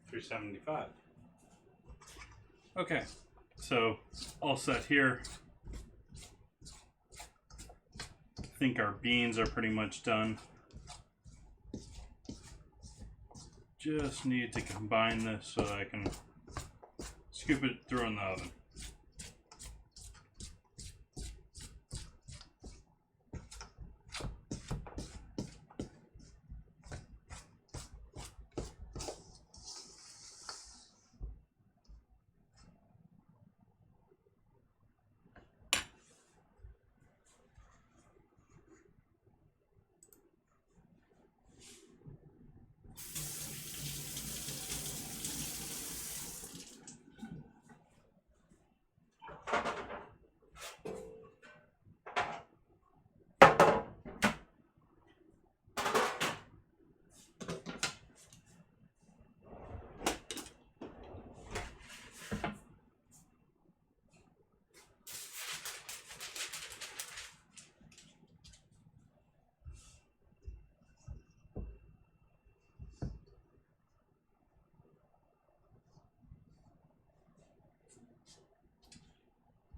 $375. Okay, so all set here. I think our beans are pretty much done. Just need to combine this so that I can scoop it through in the oven.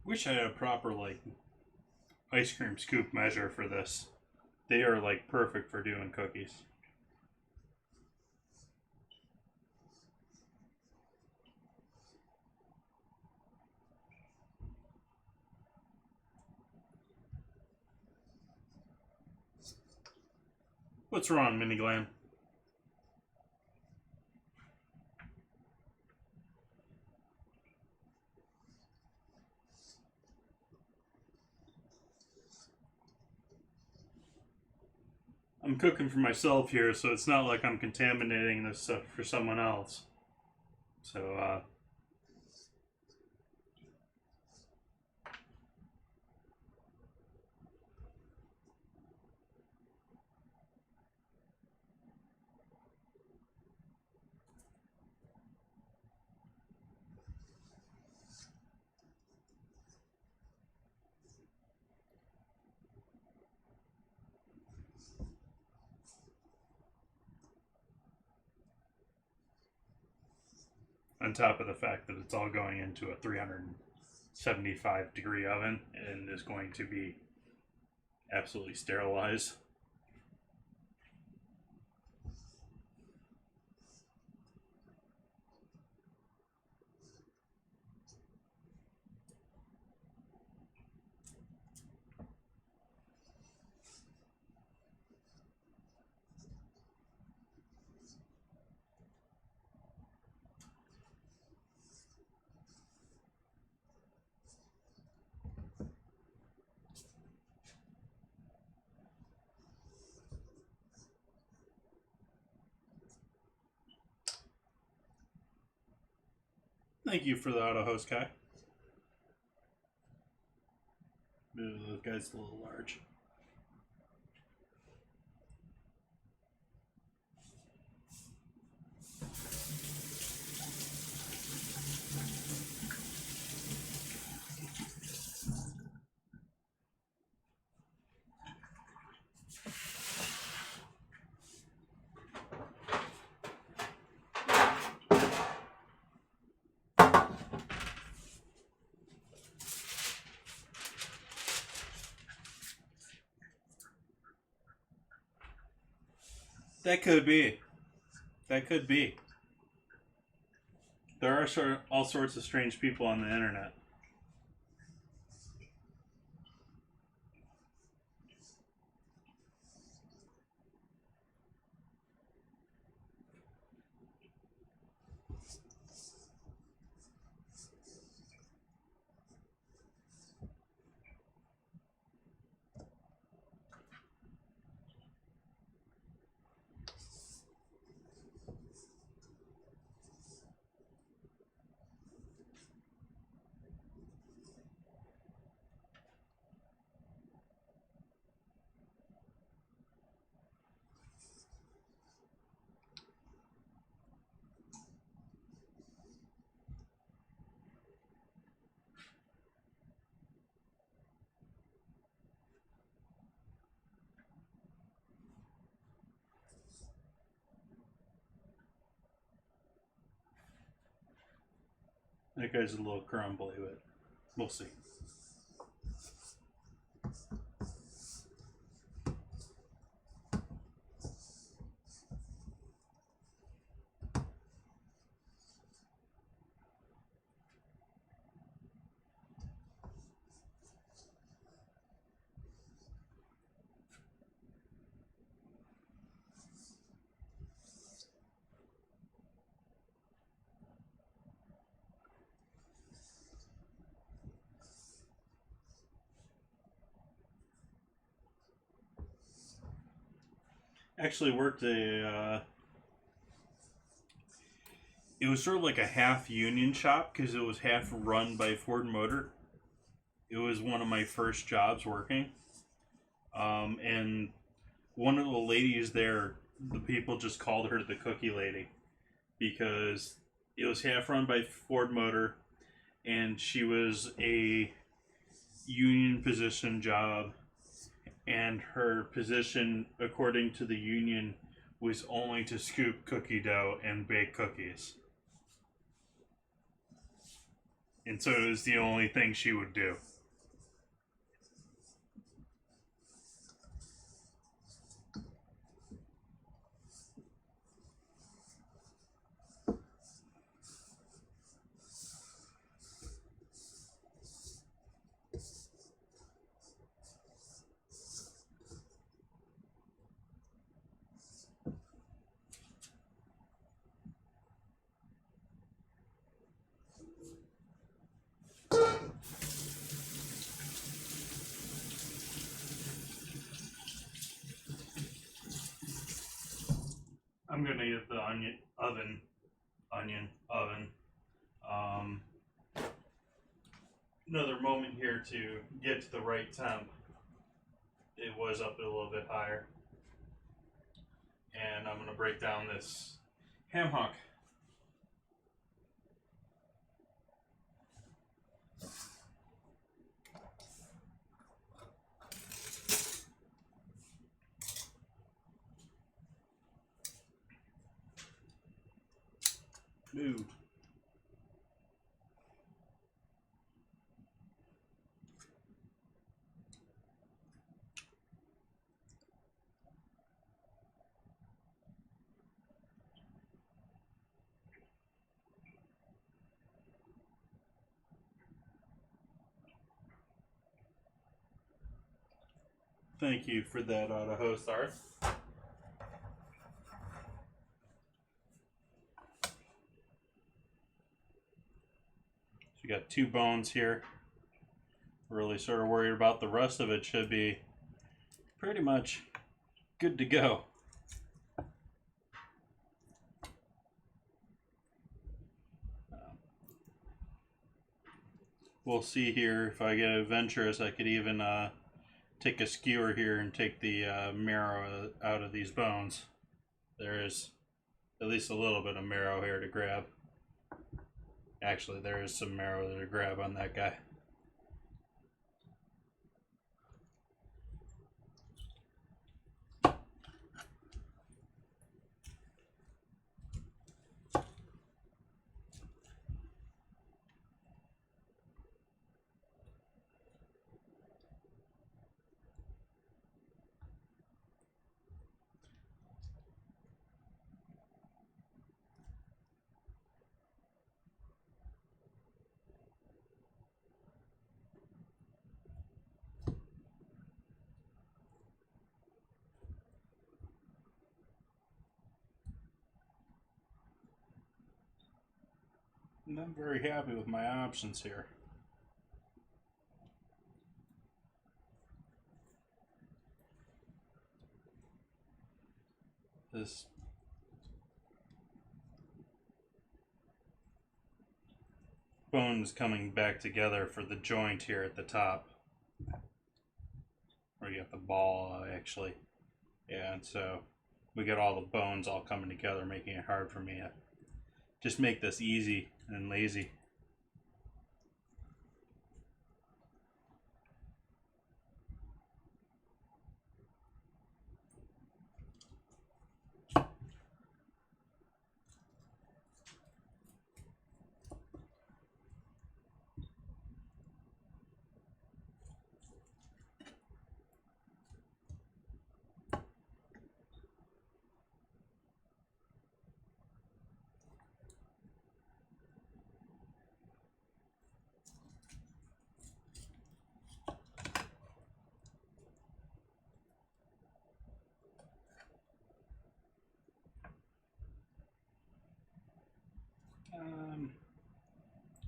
Wish I had a proper like ice cream scoop measure for this. They are like perfect for doing cookies. What's wrong, Mini Glam? I'm cooking for myself here, so it's not like I'm contaminating this stuff for someone else. So, on top of the fact that it's all going into a 375-degree oven and is going to be absolutely sterilized. Thank you for the auto host, Kai. That guy's a little large. That could be. That could be. There are all sorts of strange people on the internet. That guy's a little crumbly, but we'll see. Actually worked it was sort of like a half union shop because it was half run by Ford Motor. It was one of my first jobs working. And one of the ladies there, the people just called her the cookie lady because it was half run by Ford Motor and she was a union position job, and her position, according to the union, was only to scoop cookie dough and bake cookies. And so it was the only thing she would do. I'm gonna get the oven. Another moment here to get to the right temp. It was up a little bit higher. And I'm gonna break down this ham hock. Move. Thank you for that, auto-host art. So you got 2 bones here. Really sort of worried about the rest of it. Should be pretty much good to go. We'll see here if I get adventurous. I could even take a skewer here and take the marrow out of these bones. There is at least a little bit of marrow here to grab. Actually, there is some marrow to grab on that guy. And I'm very happy with my options here. This bone is coming back together for the joint here at the top. Where you got the ball, actually. Yeah, and so we get all the bones all coming together, making it hard for me to just make this easy and lazy.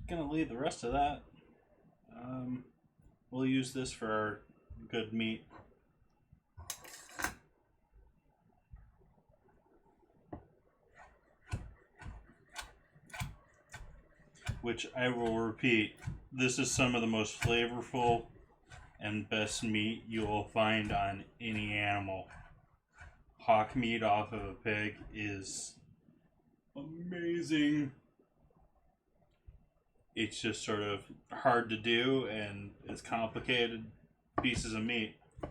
Gonna leave the rest of that. We'll use this for our good meat. Which I will repeat, this is some of the most flavorful and best meat you will find on any animal. Hawk meat off of a pig is amazing. It's just sort of hard to do, and it's complicated pieces of meat. It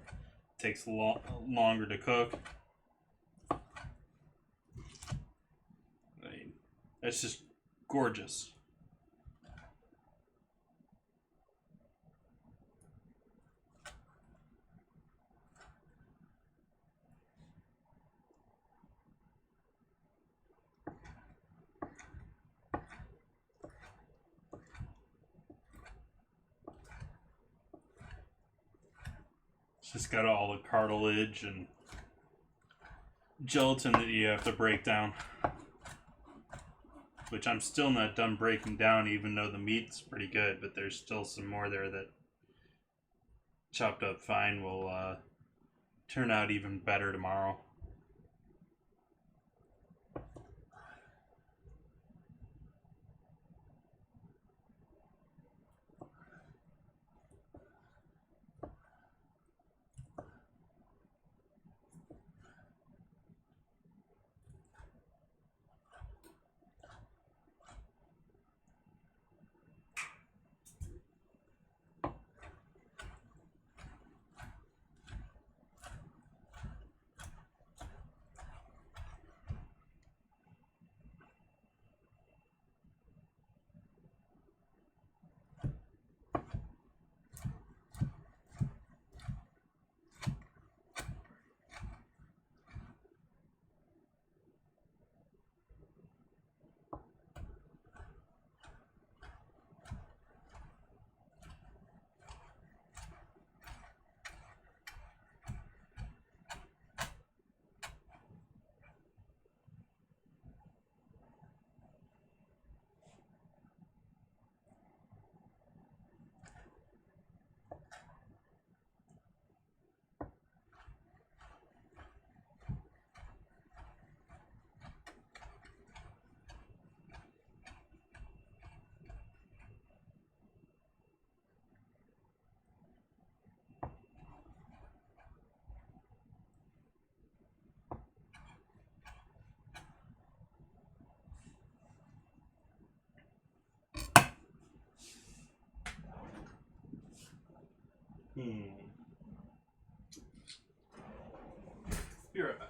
takes longer to cook. I mean, it's just gorgeous. It's just got all the cartilage and gelatin that you have to break down. Which I'm still not done breaking down, even though the meat's pretty good, but there's still some more there that chopped up fine will turn out even better tomorrow. Be right back.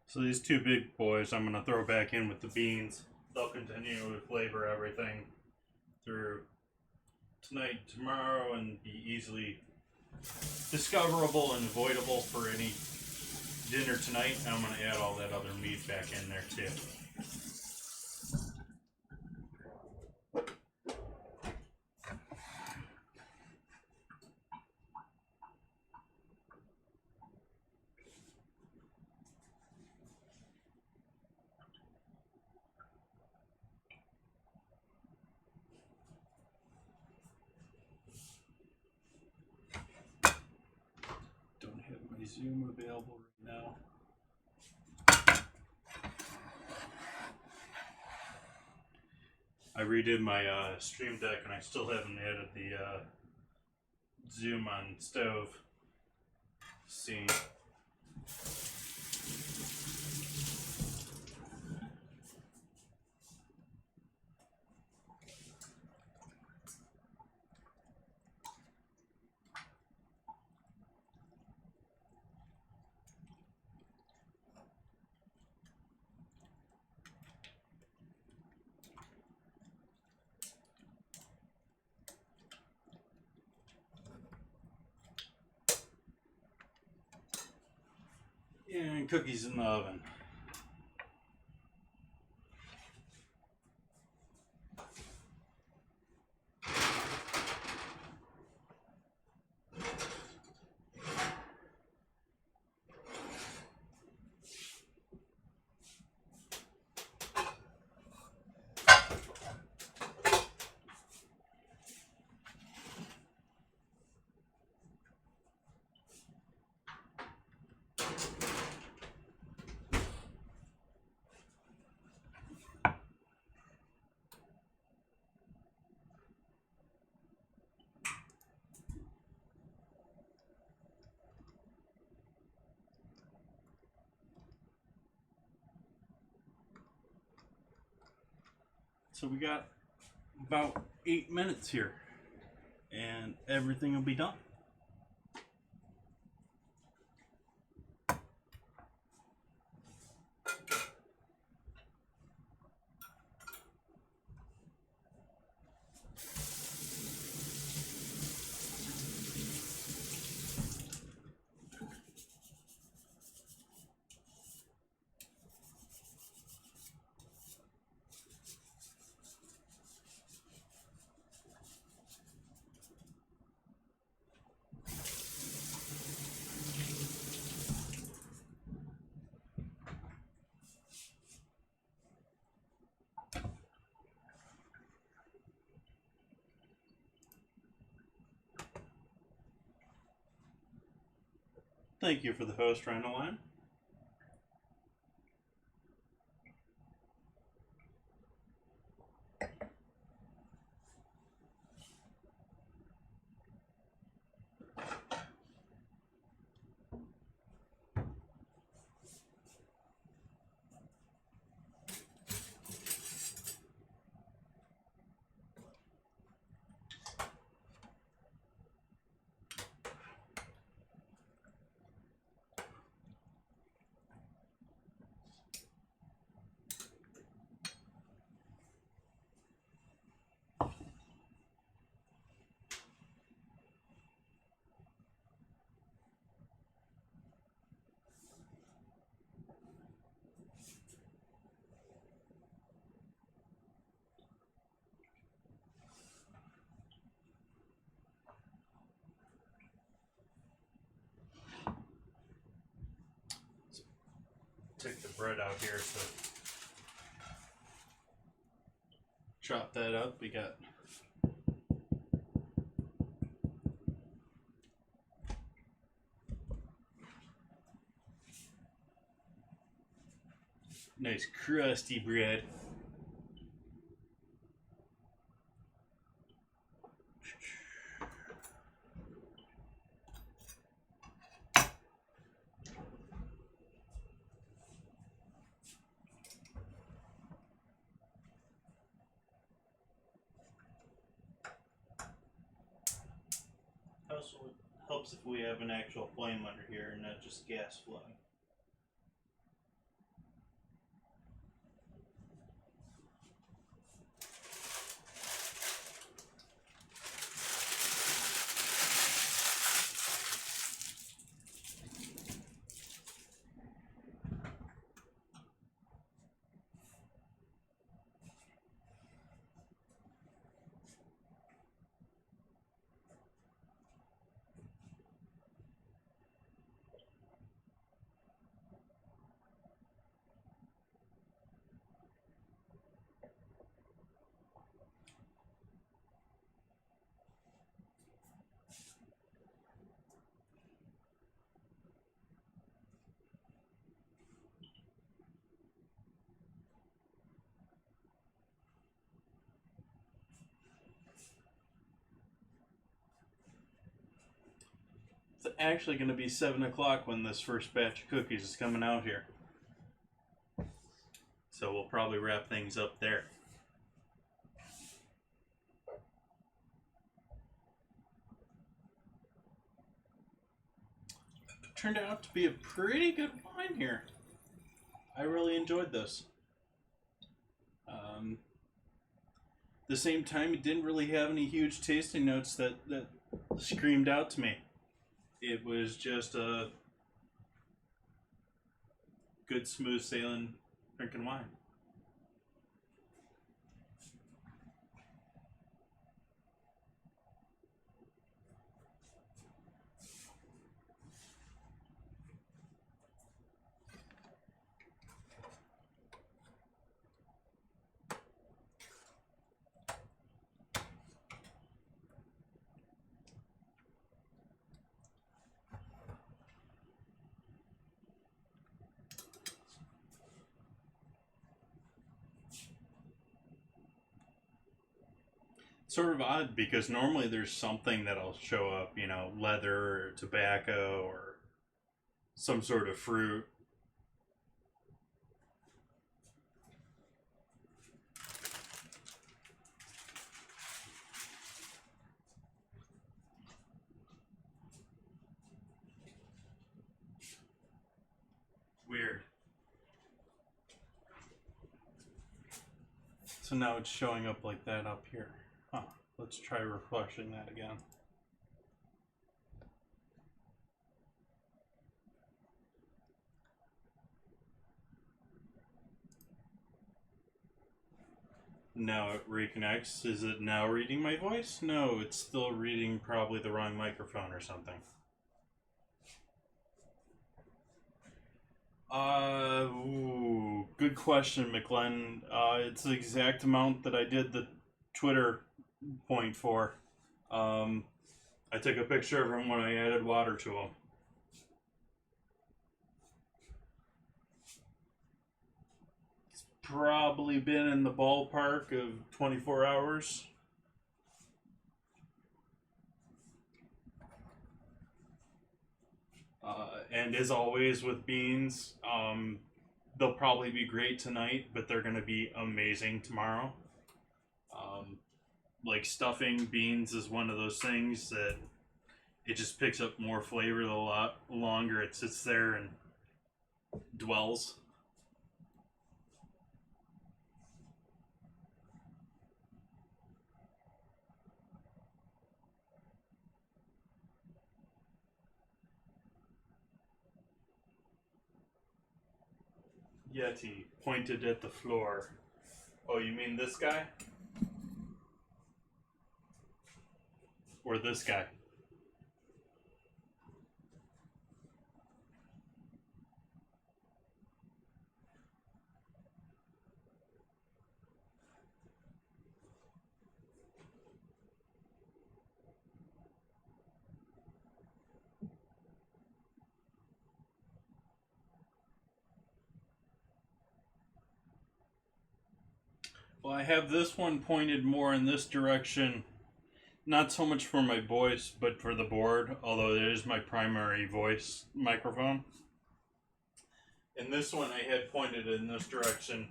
So these two big boys I'm going to throw back in with the beans. They'll continue to flavor everything through tonight, tomorrow, and be easily discoverable and avoidable for any dinner tonight. And I'm going to add all that other meat back in there too. Zoom available right now. I redid my stream deck and I still haven't added the zoom on stove scene. And cookies in the oven. So we got about 8 minutes here, and everything will be done. Thank you for the host, Rhino. Take the bread out here, so chop that up. We got nice crusty bread. Also, it helps if we have an actual flame under here and not just gas flowing. It's actually going to be 7 o'clock when this first batch of cookies is coming out here. So we'll probably wrap things up there. It turned out to be a pretty good wine here. I really enjoyed this. The same time, it didn't really have any huge tasting notes that screamed out to me. It was just a good, smooth sailing drinking wine. Sort of odd because normally there's something that'll show up, you know, leather or tobacco or some sort of fruit. So now it's showing up like that up here. Huh. Let's try refreshing that again. Now it reconnects. Is it now reading my voice? No, it's still reading probably the wrong microphone or something. Good question, McLennan. It's the exact amount that I did the Twitter point for. I took a picture of him when I added water to him. It's probably been in the ballpark of 24 hours. And as always with beans, they'll probably be great tonight, but they're going to be amazing tomorrow. Like stuffing beans is one of those things that it just picks up more flavor the lot longer it sits there and dwells. Yeti pointed at the floor. Oh, you mean this guy? Or this guy? Well, I have this one pointed more in this direction, not so much for my voice, but for the board, although it is my primary voice microphone. And this one I had pointed in this direction.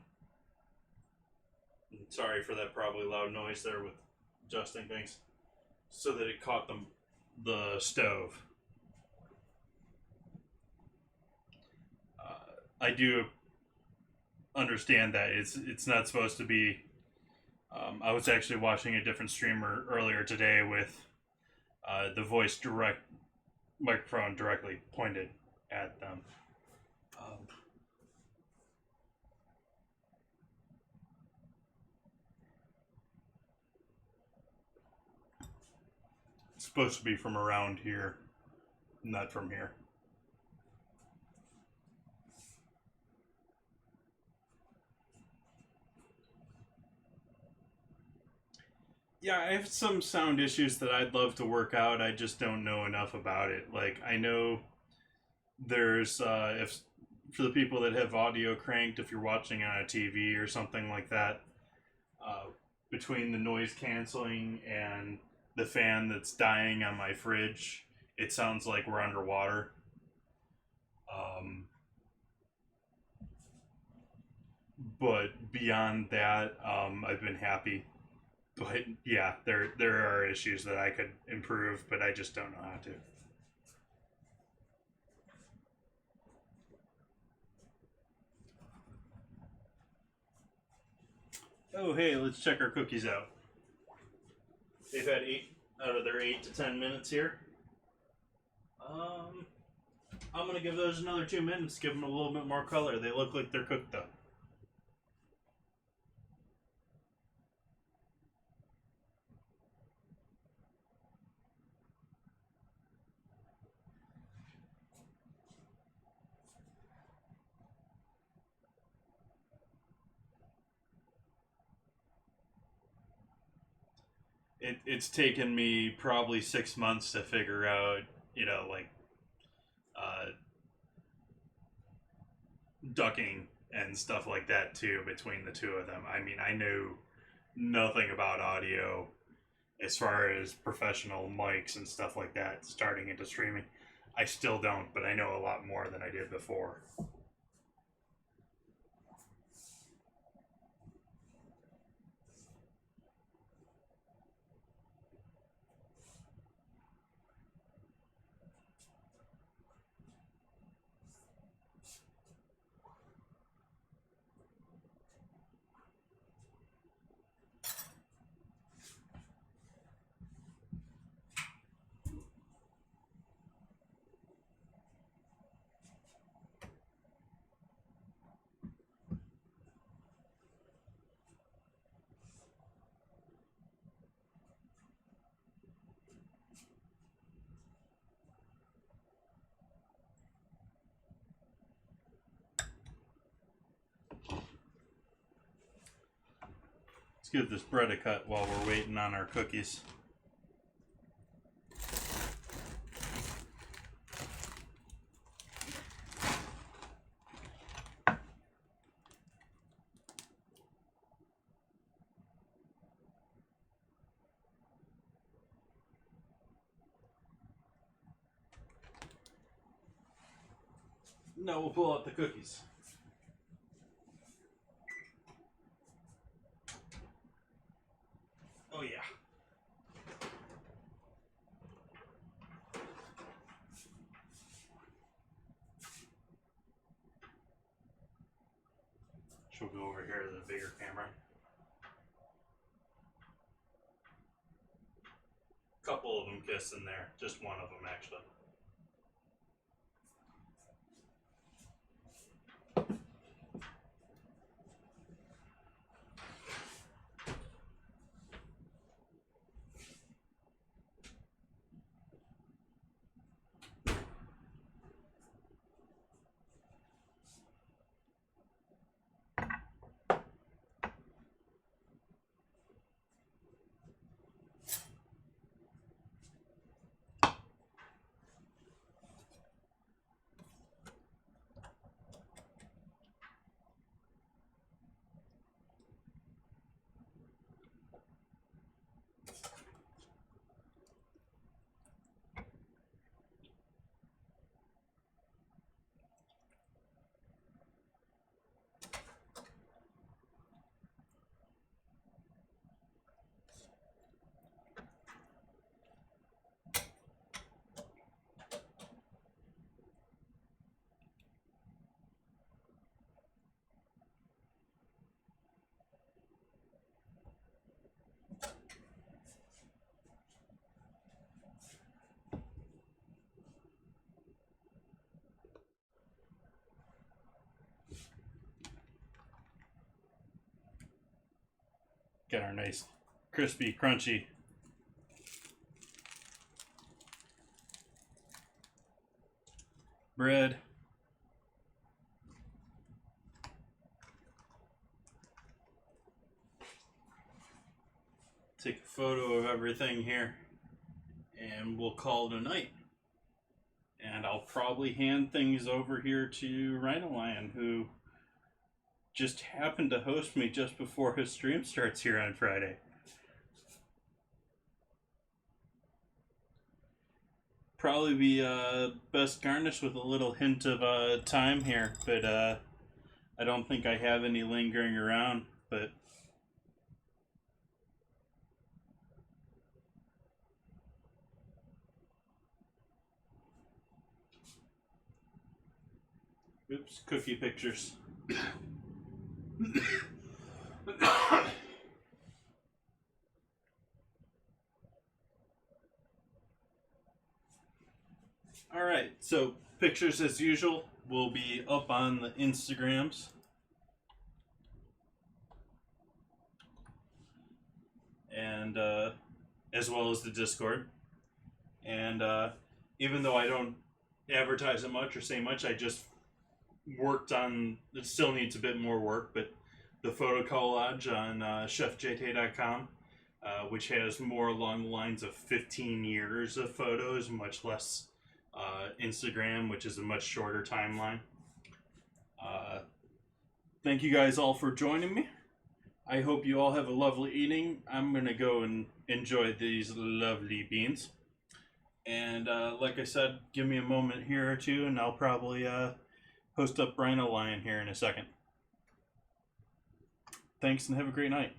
Sorry for that probably loud noise there with adjusting things, so that it caught the stove. I do understand that it's not supposed to be. I was actually watching a different streamer earlier today with the voice direct microphone directly pointed at them. It's supposed to be from around here, not from here. Yeah, I have some sound issues that I'd love to work out. I just don't know enough about it. Like, I know there's, if for the people that have audio cranked, if you're watching on a TV or something like that, between the noise canceling and the fan that's dying on my fridge, it sounds like we're underwater. But beyond that, I've been happy. But yeah, there are issues that I could improve, but I just don't know how to. Oh, hey, let's check our cookies out. They've had 8 out of their 8 to 10 minutes here. I'm gonna give those another 2 minutes, give them a little bit more color. They look like they're cooked though. It's taken me probably 6 months to figure out, like ducking and stuff like that too between the two of them. I mean, I knew nothing about audio as far as professional mics and stuff like that starting into streaming. I still don't, but I know a lot more than I did before. give this bread a cut while we're waiting on our cookies. Now we'll pull out the cookies. Oh yeah. She'll go over here to the bigger camera. Couple of them kiss in there. Just one of them actually. Got our nice crispy, crunchy bread. Take a photo of everything here and we'll call it a night. And I'll probably hand things over here to Rhino Lion, who just happened to host me just before his stream starts here on Friday. Probably be best garnished with a little hint of thyme here, but I don't think I have any lingering around. But oops, cookie pictures. All right, so pictures as usual will be up on the Instagrams. And as well as the Discord. And even though I don't advertise it much or say much, I just worked on, it still needs a bit more work, but the photo collage on chefjt.com, which has more along the lines of 15 years of photos, much less Instagram, which is a much shorter timeline. Thank you guys all for joining me. I hope you all have a lovely evening. I'm going to go and enjoy these lovely beans. And like I said, give me a moment here or two and I'll probably post up Rhino Lion here in a second. Thanks and have a great night.